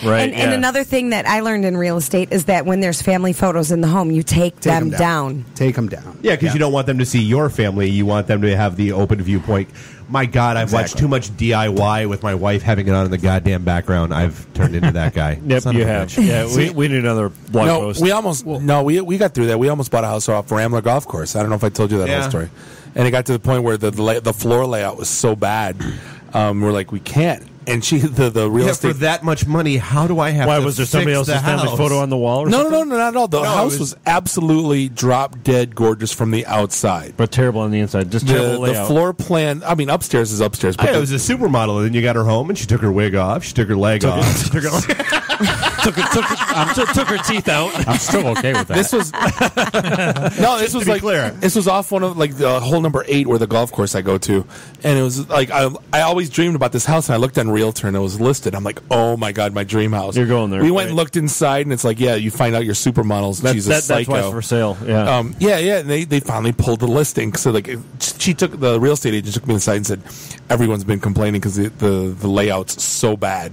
Right. And another thing that I learned in real estate is that when there's family photos in the home, you take them down. Take them down. Yeah, because you don't want them to see your family. You want them to have the open viewpoint. My God, I've watched too much DIY with my wife having it on in the goddamn background. I've turned into that guy. Yep, you have. Yeah, we need another blog post. We got through that. We almost bought a house off Rambler Golf Course. I don't know if I told you that whole story. And it got to the point where the floor layout was so bad. We're like, we can't. And the real estate for that much money, how do I have? Why to was there somebody else's family photo on the wall? Or no, not at all. The house was absolutely drop dead gorgeous from the outside, but terrible on the inside. Just terrible layout. The floor plan. I mean, upstairs is upstairs. But it was a supermodel, and then you got her home, and she took her wig off. She took her leg off. Took her teeth out. I'm still okay with that. This was This was like clear. This was off one of like the hole number 8 where the golf course I go to, and it was like I always dreamed about this house, and I looked on Realtor and it was listed. I'm like, oh my God, my dream house. You're going there. We went and looked inside, and it's like, yeah, you find out your supermodels. She's a psycho. That's why it's for sale. Yeah, yeah. And they finally pulled the listing. So like, the real estate agent took me inside and said, everyone's been complaining because the layout's so bad.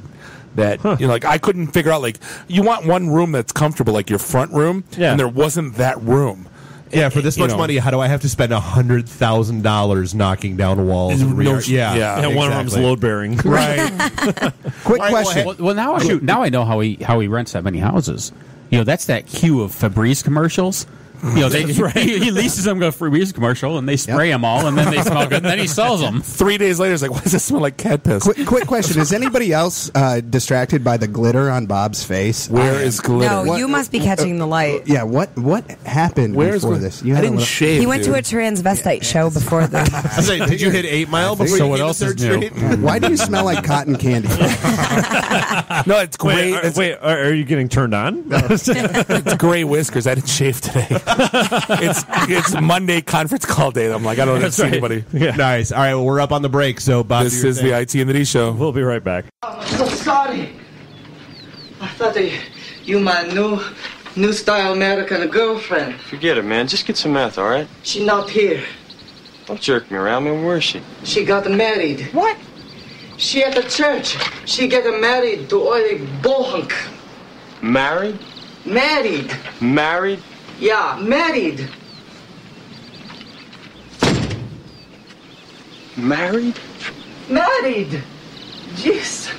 That like I couldn't figure out, like, you want one room that's comfortable, like your front room, and there wasn't that room. Yeah, for this much money, how do I have to spend $100,000 knocking down walls? And one of them's load bearing. Right. Quick question. Well, now I know how he rents that many houses. That's that queue of Febreze commercials he leases them a free music commercial, and they spray them all, and then they smell good, and then he sells them. 3 days later, it's like, why does this smell like cat piss? Quick question: is anybody else distracted by the glitter on Bob's face? Where is glitter? No, you must be catching the light. Yeah, what happened before this? I didn't shave. He went to a transvestite show before this. Did you hit 8 Mile before So you what came else to is 3rd new? Street? Why do you smell like cotton candy? No, it's great. Wait, are you getting turned on? It's gray whiskers. I didn't shave today. It's Monday conference call day. I'm like, I don't see anybody. Yeah. Nice. All right, well, we're up on the break, so Bob, This is the IT and the D show. We'll be right back. I'm so sorry. I thought that you my new style American girlfriend. Forget it, man. Just get some meth, all right? She not here. Don't jerk me around, man. Where is she? She got married. What? She at the church. She get married to Oleg Bohunk. Married? Married. Married? Yeah, married. Married? Married. Yes.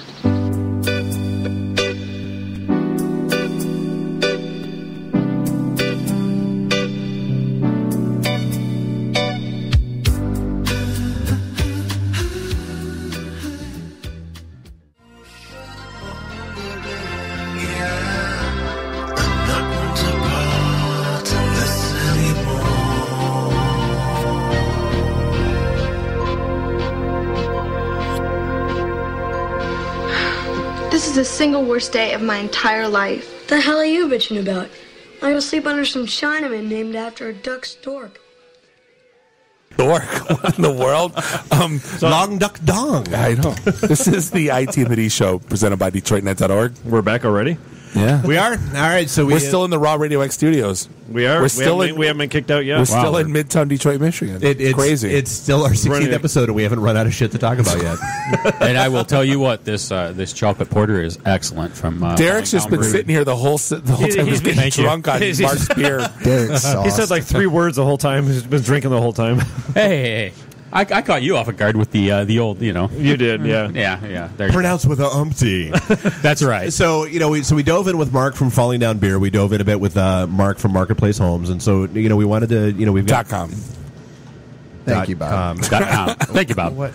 This is the single worst day of my entire life. The hell are you bitching about? I gotta sleep under some Chinaman named after a duck stork. Dork. What in the world? Long Duck Dong. I know. This is the IT and the D show presented by DetroitNet.org. We're back already? Yeah. We are? All right, so we're still in the Raw Radio X studios. We are? We haven't been kicked out yet? We're still in Midtown Detroit, Michigan. It's crazy. It's still our 16th episode, and we haven't run out of shit to talk about yet. And I will tell you what, this chocolate porter is excellent. From Derek's just been sitting here the whole time. He's been drunk on Mark's beer. Derek's sauce. He said like 3 words the whole time. He's been drinking the whole time. Hey. I caught you off guard with the old, You did, yeah. Yeah. Pronounced with a umpty. That's right. So, we dove in with Mark from Falling Down Beer. We dove in a bit with Mark from Marketplace Homes. And so, we wanted to, we've got... .com. Thank you, Bob. .com. Thank you, Bob. What?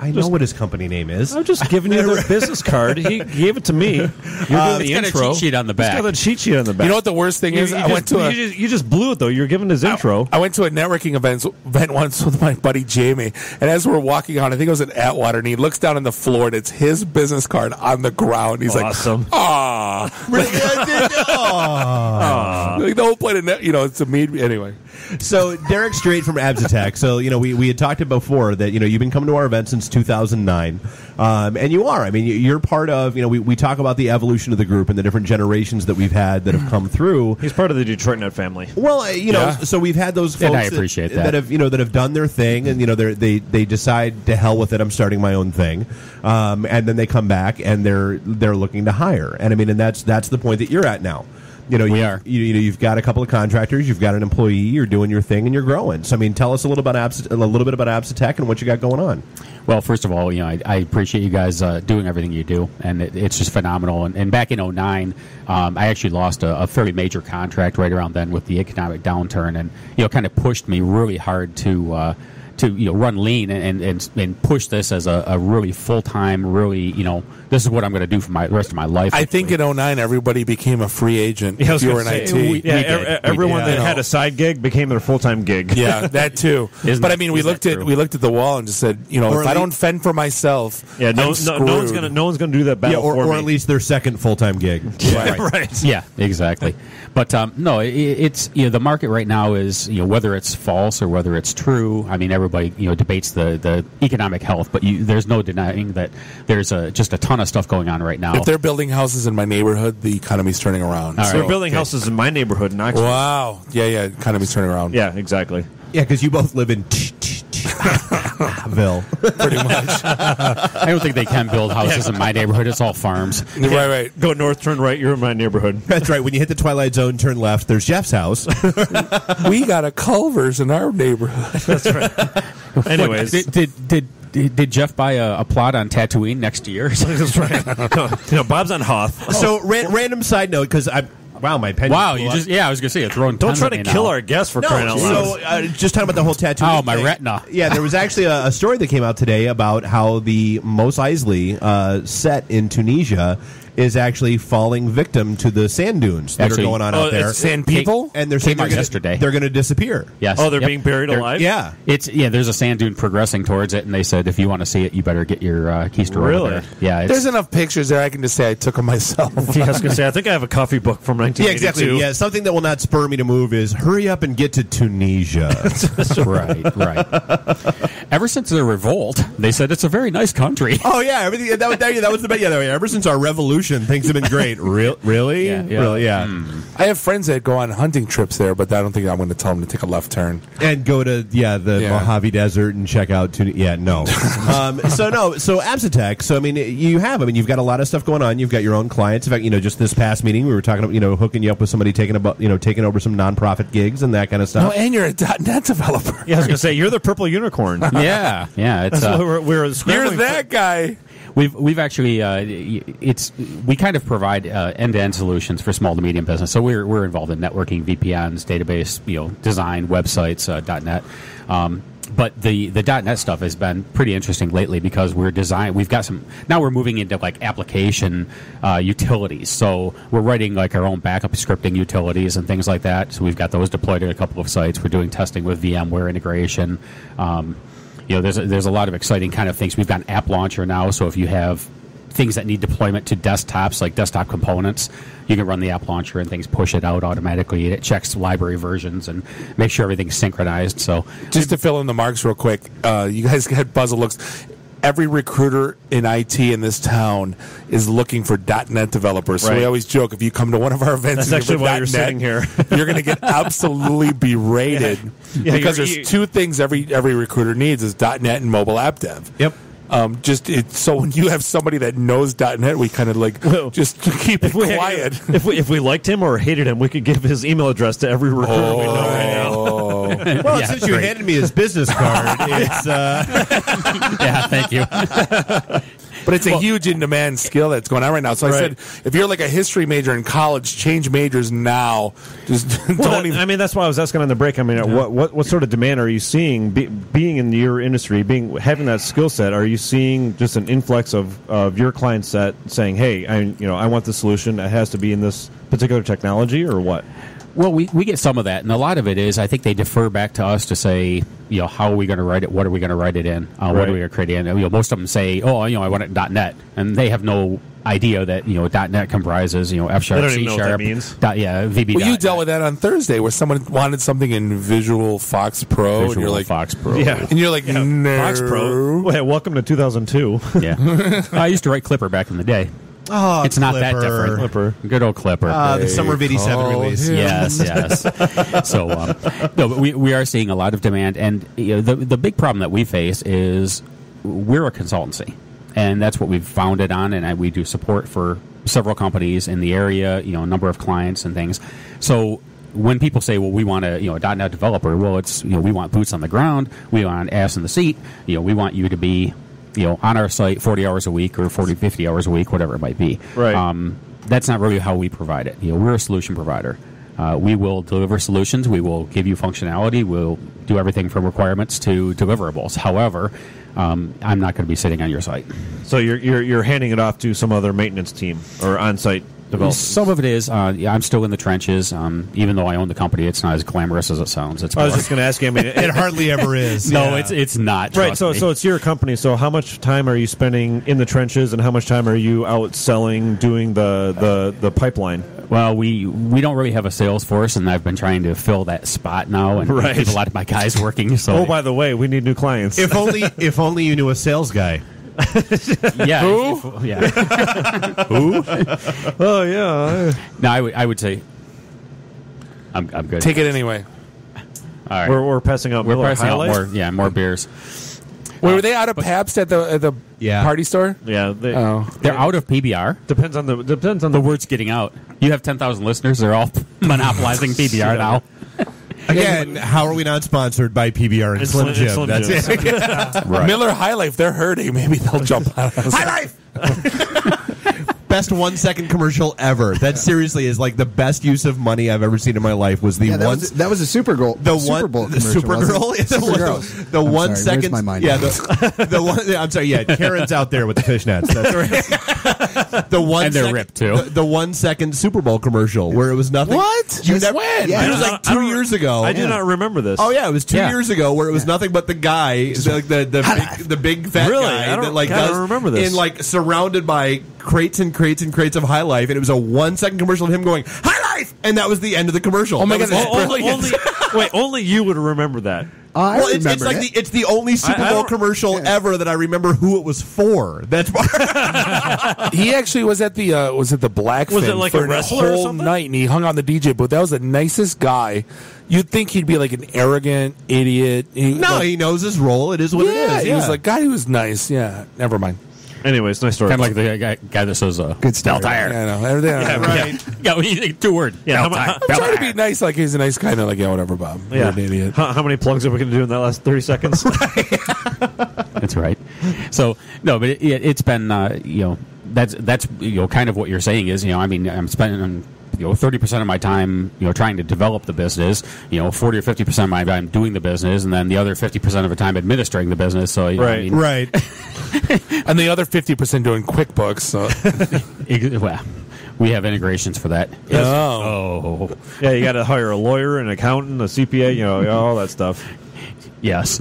I know what his company name is. I'm just giving you the business card. He gave it to me. You're doing the got intro. a cheat sheet on the back. He's got a cheat sheet on the back. You know what the worst thing is? You just blew it, though. You're giving his intro. I went to a networking event once with my buddy Jamie, and as we're walking on, I think it was at Atwater, and he looks down on the floor, and it's his business card on the ground. He's awesome. Like, "Ah, like the whole point of it's a mean anyway." So Derek Strait from Absotech. So we had talked before that you've been coming to our event since 2009, and you are. I mean, you're part of. We talk about the evolution of the group and the different generations that we've had that have come through. He's part of the Detroit Net family. Well, so we've had those folks and I appreciate that have done their thing, and they decide to hell with it. I'm starting my own thing, and then they come back and they're looking to hire. And I mean, and that's the point that you're at now. You've got a couple of contractors, you've got an employee, you're doing your thing, and you're growing. So, I mean, tell us a little bit about Absotech and what you got going on. Well, first of all, I appreciate you guys doing everything you do, and it's just phenomenal. And back in 2009, I actually lost a fairly major contract right around then with the economic downturn, and kind of pushed me really hard to run lean and push this as a really full-time, really, this is what I'm going to do for the rest of my life. I think in 2009, everybody became a free agent. Yeah, if you were in IT. Everyone that had a side gig became their full-time gig. Yeah, that too. But I mean, we looked at the wall and just said, if I don't fend for myself, no one's gonna do that battle for me. Or at least their second full-time gig. Right. Yeah, exactly. But no, it's the market right now is whether it's false or whether it's true. I mean, everybody debates the economic health, but there's no denying that there's just a ton of stuff going on right now. If they're building houses in my neighborhood, the economy's turning around. So they're building houses in my neighborhood in Oxford. Wow. Yeah, economy's turning around. Yeah, exactly. Yeah, because you both live in Ville. Pretty much. I don't think they can build houses in my neighborhood. It's all farms. Right. Go north, turn right. You're in my neighborhood. That's right. When you hit the Twilight Zone, turn left. There's Jeff's house. We got a Culver's in our neighborhood. That's right. Anyways, did Jeff buy a plot on Tatooine next year? That's right. Bob's on Hoth. So, random side note, because Wow, my pen. Wow, you just I was gonna say you're throwing. Don't try to tons at me kill now. our guest for No, crying out loud. so just talking about the whole tattoo. Oh, my thing. retina. Yeah, there was actually a story that came out today about how the Mos Eisley set in Tunisia is actually falling victim to the sand dunes that Actually- are going on out there. Sand people? And they're saying Came out yesterday. they're going to disappear. Yes. Oh, they're Yep. being buried alive? Yeah. There's a sand dune progressing towards it, and they said if you want to see it, you better get your keister over Really? there. Yeah, it's, There's enough pictures there. I can just say I took them myself. Yeah, I was going to say, I think I have a coffee book from 1982. Yeah, exactly. Yeah, something that will not spur me to move is hurry up and get to Tunisia. right. Ever since the revolt, they said it's a very nice country. Oh yeah, everything that was the best. Yeah, ever since our revolution, things have been great. Really? Yeah. Really? Yeah. I have friends that go on hunting trips there, but I don't think I'm going to tell them to take a left turn. And go to the Mojave Desert and check out Tunisia. No. So Absotech. So I mean, you've got a lot of stuff going on. You've got your own clients. In fact, just this past meeting, we were talking about hooking you up with somebody taking over some nonprofit gigs and that kind of stuff. No, and you're a .NET developer. Yeah, I was going to say, you're the purple unicorn. Yeah. It's That's what we're You're scrambling that guy. We've actually we kind of provide end-to-end solutions for small to medium business. So we're involved in networking, VPNs, database, design, websites, .NET. But the .NET stuff has been pretty interesting lately because we've got some. Now we're moving into like application utilities. So we're writing like our own backup scripting utilities and things like that. So we've got those deployed at a couple of sites. We're doing testing with VMware integration. There's a lot of exciting kind of things. We've got an app launcher now, so if you have things that need deployment to desktops, like desktop components, you can run the app launcher and things push it out automatically. It checks library versions and makes sure everything's synchronized. So, just to fill in the marks real quick, you guys got puzzle looks. Every recruiter in IT in this town is looking for .NET developers. So we always joke, if you come to one of our events, that's actually why you're sitting here. You're going to get absolutely berated because there's two things every recruiter needs is .NET and mobile app dev. Yep. So when you have somebody that knows .NET, we kind of just keep it quiet. If we liked him or hated him, we could give his email address to every recruiter we know right now. Well, since you handed me his business card, it's yeah, thank you. But it's a huge in-demand skill that's going on right now. So I said, if you're like a history major in college, change majors now. Just don't even. I mean, that's why I was asking on the break. I mean, what sort of demand are you seeing being in your industry, having that skill set? Are you seeing just an influx of your client set saying, "Hey, I want the solution. It has to be in this particular technology," or what? Well, we get some of that, and a lot of it is I think they defer back to us to say, how are we going to write it? What are we going to write it in? What are we going to create it in? Most of them say, I want it in .NET, and they have no idea that .NET comprises F#, C#, VB. Well, you dealt with that on Thursday, where someone wanted something in Visual Fox Pro, and you're like Fox Pro, and you're like, no, Fox Pro. Well, welcome to 2002. Yeah, I used to write Clipper back in the day. Oh, it's not that different. Clipper. Good old Clipper. The summer of '87 release. Yes. So, no, but we are seeing a lot of demand, and the big problem that we face is we're a consultancy, and that's what we've founded on, and we do support for several companies in the area, a number of clients and things. So when people say, well, we want a .NET developer, well, it's we want boots on the ground, we want ass in the seat, we want you to be on our site 40 hours a week or 40, 50 hours a week, whatever it might be. Right. That's not really how we provide it. We're a solution provider. We will deliver solutions. We will give you functionality. We'll do everything from requirements to deliverables. However, I'm not going to be sitting on your site. So you're handing it off to some other maintenance team or on-site developers? Some of it is. I'm still in the trenches. Even though I own the company, it's not as glamorous as it sounds. I was just going to ask you. I mean, it hardly ever is. No, it's not. Right. So it's your company. So how much time are you spending in the trenches, and how much time are you out selling, doing the pipeline? Well, we don't really have a sales force, and I've been trying to fill that spot now, and keep a lot of my guys working. So, by the way, we need new clients. If only you knew a sales guy. Yeah. Who? Yeah. Who? Oh yeah. No, I would say I'm good. Take it anyway. All right. We're passing out. We're passing out more. Yeah, more beers. Wait, were they out of Pabst at the party store? Yeah, they're out of PBR. Depends on the word's getting out. You have 10,000 listeners. They're all monopolizing PBR now. Again, how are we not sponsored by PBR and Slim Jim? That's it. Right. Miller High Life, they're hurting. Maybe they'll jump on us. High Life! best 1 second commercial ever. That seriously is like the best use of money I've ever seen in my life. Was the that was a Super Bowl. Super Bowl commercial. The 1 second. My mind. Yeah, the one. I'm sorry. Yeah, Karen's out there with the fishnets. That's right. The one and they're second, ripped too. The 1 second Super Bowl commercial where it was nothing. What? You never, when? Yeah, it was like 2 years ago. I do not remember this. Oh yeah, it was 2 years ago where it was nothing but the guy, the big fat guy I that remember this. in like surrounded by crates and crates and crates of High Life, and it was a 1 second commercial of him going High Life, and that was the end of the commercial. Oh my god! Only you would remember that. Well, it's like it's the only Super Bowl commercial ever that I remember who it was for. That's why he actually was at the Blackfin Was it like for a wrestler or whole something? night, and he hung on the DJ booth. That was the nicest guy. You'd think he'd be like an arrogant idiot. he knows his role. It is what it is. He was like, God, he was nice. Yeah, never mind. Anyways, nice story. Kind of like the guy that says, good stuff. Tire. Yeah, I know. Everything. Yeah, right. Yeah, we need 2 words. Yeah, I'm trying to be nice, like he's a nice guy. And they're like, yeah, whatever, Bob. You're an idiot. How many plugs are we going to do in that last 30 seconds? That's right. So no, but it's been that's kind of what you're saying is I mean I'm spending 30% of my time trying to develop the business, 40 or 50% of my time doing the business, and then the other 50% of the time administering the business. So right. And the other 50% doing QuickBooks. So. Well, we have integrations for that. Yes. Oh. Yeah, you got to hire a lawyer, an accountant, a CPA, all that stuff. Yes.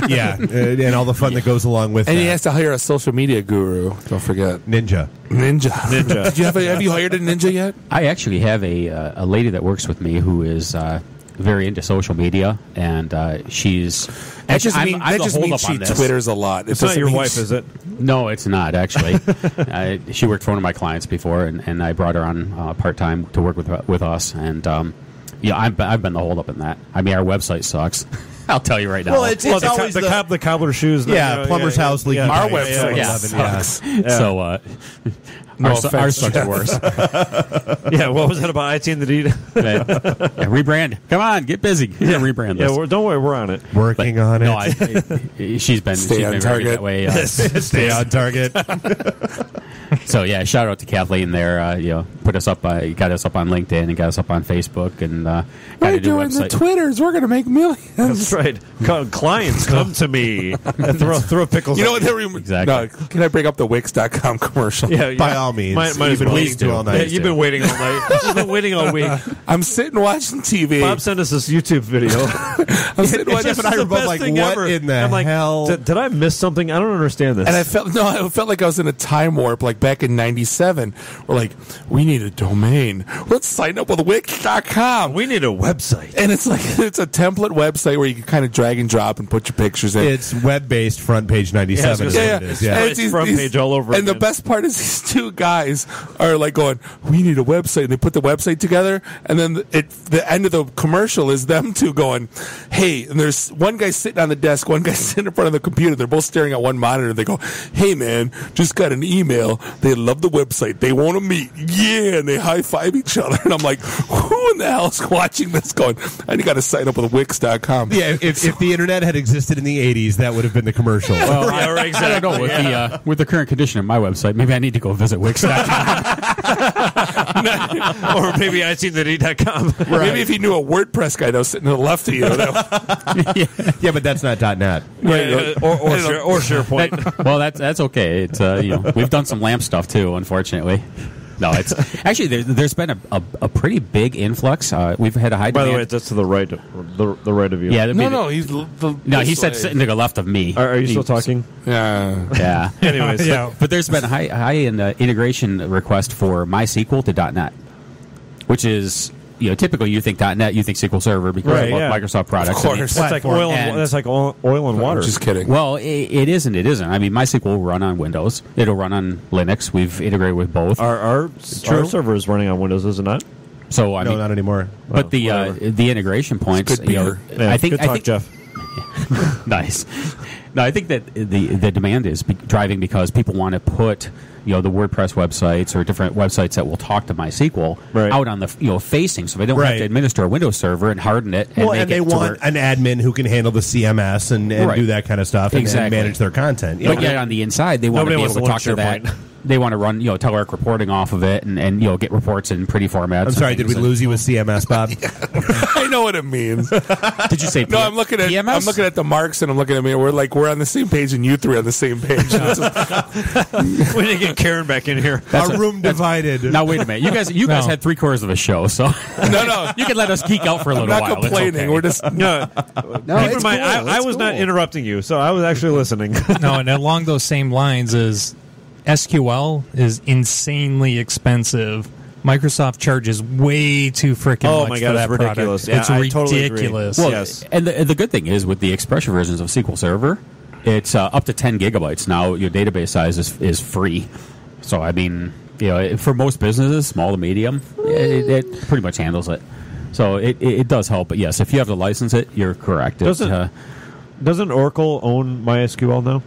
Yeah, and all the fun that goes along with and that. he has to hire a social media guru. Don't forget. Ninja. Did you have you hired a ninja yet? I actually have a lady that works with me who is very into social media, and she's. That just means she Twitters a lot. It's not your wife, is it? No, it's not actually. She worked for one of my clients before, and I brought her on part time to work with us, and I've been the holdup in that. I mean, our website sucks. I'll tell you right now. Well, it's always the cobbler shoes. Plumber's House. Leaky Our pipe. website sucks. Yeah. So our sucks worse. Yeah, what was that about IT and the D? Rebrand. Come on, get busy. Rebrand this. Yeah, don't worry, we're on it. Working on it. No, she's been very good that way. Stay on target. So yeah, shout out to Kathleen there. Put us up, got us up on LinkedIn and got us up on Facebook, and we're doing the Twitters. We're going to make millions. That's right. Clients come to me. And throw pickles. You know what? Exactly. No, can I bring up the Wix.com commercial? Yeah, by all means. Might you've been waiting to all night. Yeah, you've been waiting all night. You've been waiting all week. I'm sitting watching TV. Bob sent us this YouTube video. I'm sitting watching. Jeff and I were both like, "What in the hell? Did I miss something? I don't understand this." And I felt like I was in a time warp, like back in '97. We're like, we need a domain. Let's sign up with Wix.com. We need a website, and it's a template website where you can kind of drag and drop and put your pictures in. It's web-based front page 97. It's front page all over. And the best part is these two guys are like going, "We need a website." And they put the website together, and then the end of the commercial is them two going, "Hey," and there's one guy sitting on the desk, one guy sitting in front of the computer. They're both staring at one monitor. They go, "Hey man, just got an email. They love the website. They want to meet." Yeah, and they high five each other. And I'm like, who in the hell is watching this going, I got to sign up with Wix.com. Yeah, if the internet had existed in the 80s, that would have been the commercial. Well, exactly. I don't know. With the current condition of my website, maybe I need to go visit Wix.com. Or maybe ITheD.com. Right. Maybe if you knew a WordPress guy that was sitting to the left of you. Yeah, but that's not .net. Right. Or SharePoint. Well, that's okay. It's we've done some LAMP stuff too, unfortunately. No, it's actually there's been a pretty big influx. We've had a high demand. By the way, that's to the right, the right of you. Yeah, he said sitting to the left of me. Are you still talking? Yeah. Anyways, but there's been a high integration request for MySQL to .NET, which is. Typically you think .NET, you think SQL Server because of Microsoft products. Of course, that's like oil and water. Just kidding. Well, it isn't. It isn't. I mean, MySQL will run on Windows. It'll run on Linux. We've integrated with both. Our server is running on Windows, is it not? So I mean, not anymore. But the integration points. I think Jeff. Nice. No, I think that the demand is driving because people want to put the WordPress websites or different websites that will talk to MySQL out on the facing, so they don't have to administer a Windows server and harden it. And they want an admin who can handle the CMS and do that kind of stuff and manage their content. But yet on the inside, they want to be able to talk to that. they want to run telework reporting off of it and get reports in pretty formats. I'm sorry, did we lose you with CMS, Bob? I know what it means. Did you say? No, I'm looking at PMS? I'm looking at the marks and I'm looking at me. We're on the same page, and you three are on the same page. We didn't get Karen back in here. Our room divided. Now wait a minute, you guys had 3/4 of a show, so no, you can let us geek out for a little while. I'm not complaining. It's okay. We're just No, keep in mind, I was not interrupting you, so I was actually listening. No, and along those same lines is SQL is insanely expensive. Microsoft charges way too freaking much for that it's ridiculous. product. Yeah, It's ridiculous. Well, yes. And the good thing is with the expression versions of SQL Server, it's up to 10 gigabytes now. Your database size is free. So I mean, for most businesses, small to medium, it pretty much handles it. So it does help. But yes, if you have to license it, you're correct. Doesn't Oracle own MySQL now?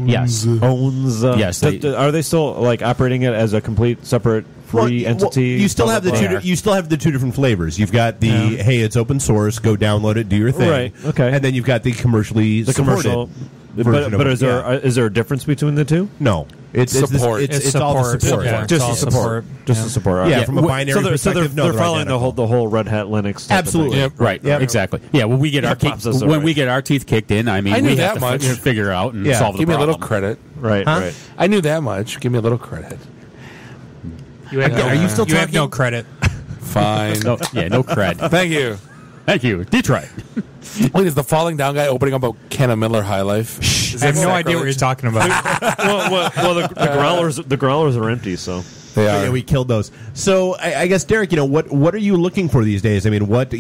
Yes. Owns. Yes. Are they still like operating it as a complete separate free entity? You still have you still have the two different flavors. You've got the hey, it's open source, go download it, do your thing. Right. Okay. And then you've got the commercially commercial. But is there a difference between the two? No. It's support. It's all the support. Yeah. Just the support. Just the support. Yeah, from a binary perspective, so they're following the whole Red Hat Linux. Absolutely. Yep. Right. Yep. Exactly. Yeah. When we get our teeth kicked in, I mean, we have to figure out and solve the problem. Give me a little credit. Right. Huh? Right. I knew that much. Give me a little credit. Are you still talking? You have no credit. Fine. No cred. Thank you. Detroit. Wait, is the falling down guy opening up a can of Miller High Life? I have no idea what you're talking about. well, the growlers are empty, so they are. Yeah, we killed those. So I guess Derek, what are you looking for these days? I mean, what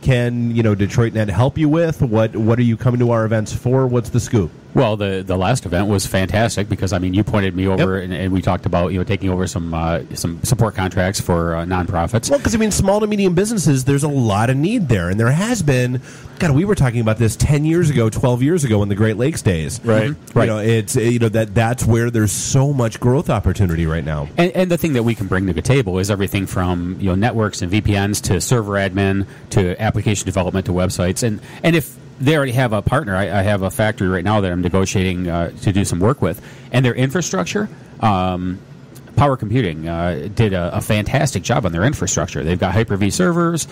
can Detroit Net help you with? What are you coming to our events for? What's the scoop? Well, the last event was fantastic because I mean you pointed me over and we talked about taking over some support contracts for nonprofits. Well, because I mean small to medium businesses, there's a lot of need there, and there has been. God, we were talking about this 10 years ago, 12 years ago in the Great Lakes days. Right. Right. It's that's where there's so much growth opportunity right now. And the thing that we can bring to the table is everything from networks and VPNs to server admin to application development to websites, and if they already have a partner. I have a factory right now that I'm negotiating to do some work with, and their infrastructure, Power Computing, did a fantastic job on their infrastructure. They've got Hyper-V servers,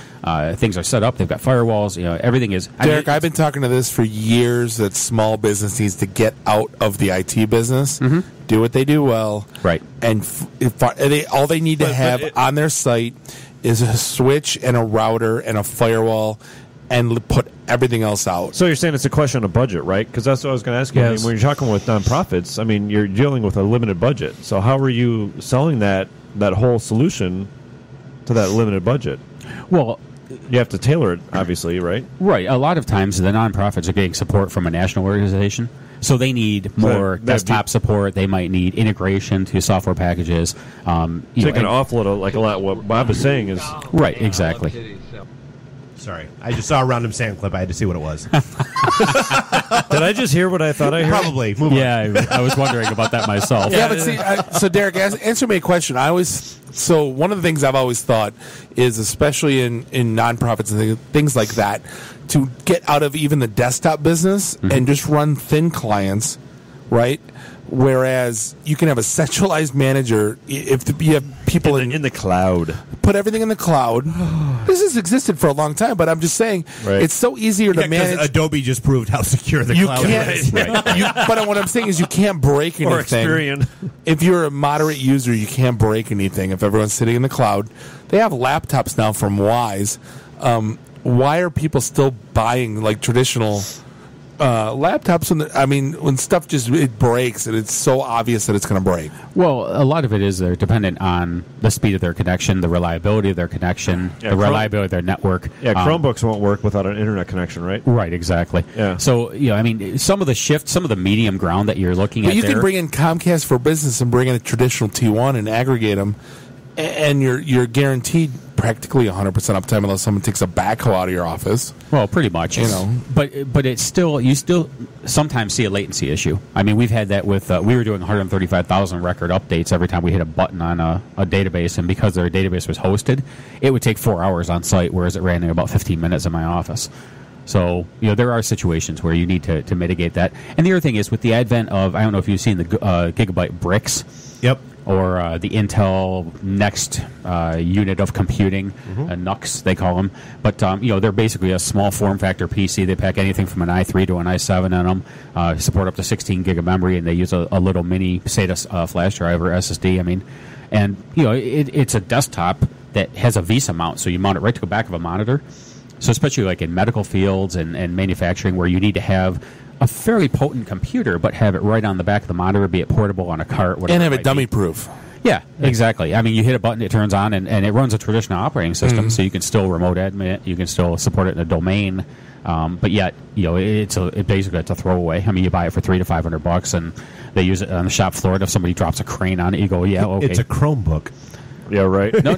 things are set up, they've got firewalls, everything is... Derek, I've been talking to this for years, that small business needs to get out of the IT business, do what they do well, right? And all they need to have on their site is a switch and a router and a firewall, and put everything else out. So you're saying it's a question of budget, right? Because that's what I was going to ask you. Yes. I mean, when you're talking with nonprofits, I mean, you're dealing with a limited budget. So how are you selling that whole solution to that limited budget? Well, you have to tailor it, obviously, right? Right. A lot of times the nonprofits are getting support from a national organization. So they need more desktop support. They might need integration to software packages. So you can offload a lot. What Bob is saying is... Right, exactly. Sorry, I just saw a random sound clip. I had to see what it was. Did I just hear what I thought I heard? Probably. Move on. I was wondering about that myself. Yeah, but see, so Derek, answer me a question. So one of the things I've always thought is, especially in nonprofits and things like that, to get out of even the desktop business and just run thin clients, right? Whereas you can have a centralized manager if you have people in the cloud. Put everything in the cloud. This has existed for a long time, but I'm just saying it's so easier to manage. Adobe just proved how secure the cloud is. But what I'm saying is you can't break anything. Or Experian. If you're a moderate user, you can't break anything. If everyone's sitting in the cloud, they have laptops now from Wise. Why are people still buying like traditional laptops when stuff it breaks and it's so obvious that it's going to break? Well, a lot of it is they're dependent on the speed of their connection, the reliability of their connection, the reliability of their network. Yeah, Chromebooks won't work without an internet connection, right? Right, exactly. Yeah. So, some of the shift, some of the medium ground that you're looking at you can bring in Comcast for Business and bring in a traditional T1 and aggregate them, and you're guaranteed practically 100% uptime unless someone takes a backhoe out of your office. Well, pretty much. But it's still, you still sometimes see a latency issue. I mean, we've had that with, we were doing 135,000 record updates every time we hit a button on a database, and because their database was hosted, it would take 4 hours on site, whereas it ran in about 15 minutes in my office. So, there are situations where you need to mitigate that. And the other thing is, with the advent of, I don't know if you've seen the gigabyte bricks, Yep. Or the Intel Next unit of computing, NUCs they call them. But they're basically a small form factor PC. They pack anything from an i3 to an i7 in them. Support up to 16 gig of memory, and they use a little mini SATA flash drive or SSD. And it's a desktop that has a VESA mount, so you mount it right to the back of a monitor. So especially like in medical fields and manufacturing, where you need to have a fairly potent computer, but have it right on the back of the monitor, be it portable on a cart, whatever. And have it dummy-proof. Yeah, exactly. You hit a button, it turns on, and it runs a traditional operating system, so you can still remote admin it, you can still support it in a domain, but yet, it's basically a throwaway. You buy it for $300 to $500, and they use it on the shop floor, and if somebody drops a crane on it, you go, yeah, okay. It's a Chromebook. Yeah, right. No.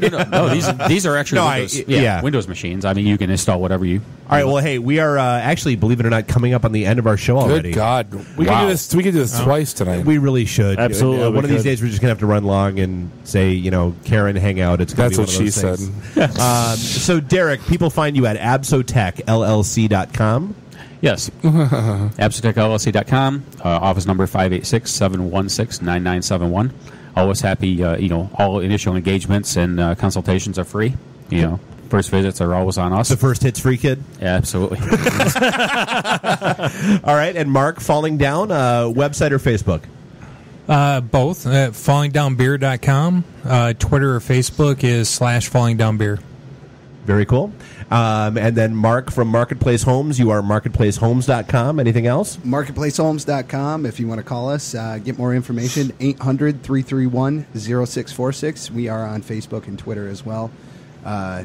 These are actually Windows, Windows machines. You can install whatever you. All right. Well, hey, we are actually, believe it or not, coming up on the end of our show already. Good God, we can do this. We can do this twice tonight. We really should. Absolutely. One of these days, we're just gonna have to run long and say, Karen, hang out. It's gonna That's be what one of she those said. things. So, Derek, people find you at absotechllc.com. Yes. absotechllc.com. Office number 586-716-9971. Always happy. All initial engagements and consultations are free. First visits are always on us. The first hit's free, kid? Yeah, absolutely. All right. And Mark, Falling Down, website or Facebook? Both. FallingDownBeer.com. Twitter or Facebook is /FallingDownBeer. Very cool. And then Mark from Marketplace Homes, you are marketplacehomes.com. Anything else? Marketplacehomes.com. If you want to call us, get more information, 800-331-0646. We are on Facebook and Twitter as well.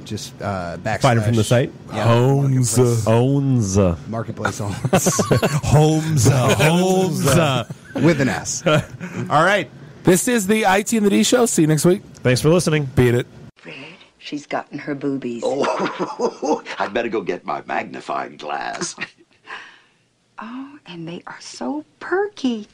Just backslash. Find it from the site? Yeah, Homes. Marketplace Homes. Homes. With an S. All right. This is the IT and the D Show. See you next week. Thanks for listening. Beat it. She's gotten her boobies. Oh, I'd better go get my magnifying glass. Oh, and they are so perky.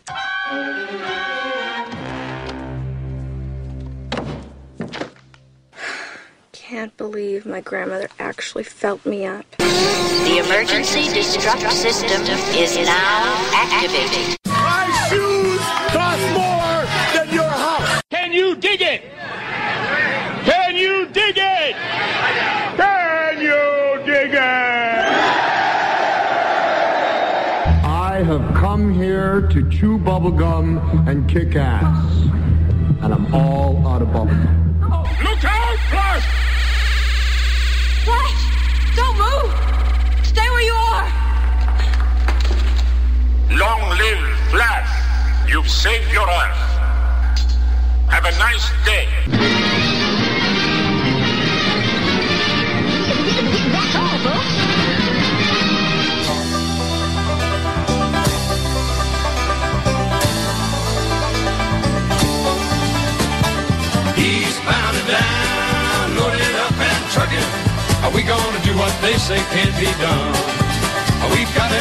Can't believe my grandmother actually felt me up. The emergency destruct system is now activated. My shoes cost more than your house. Can you dig it? Can you dig it? Can you dig it? I have come here to chew bubblegum and kick ass. And I'm all out of bubblegum. Look out, Flush! What? Don't move! Stay where you are! Long live Flash! You've saved your life. Have a nice day. That's all, folks. Eastbound and down, loaded up and trucking. Are we gonna do what they say can't be done? We've got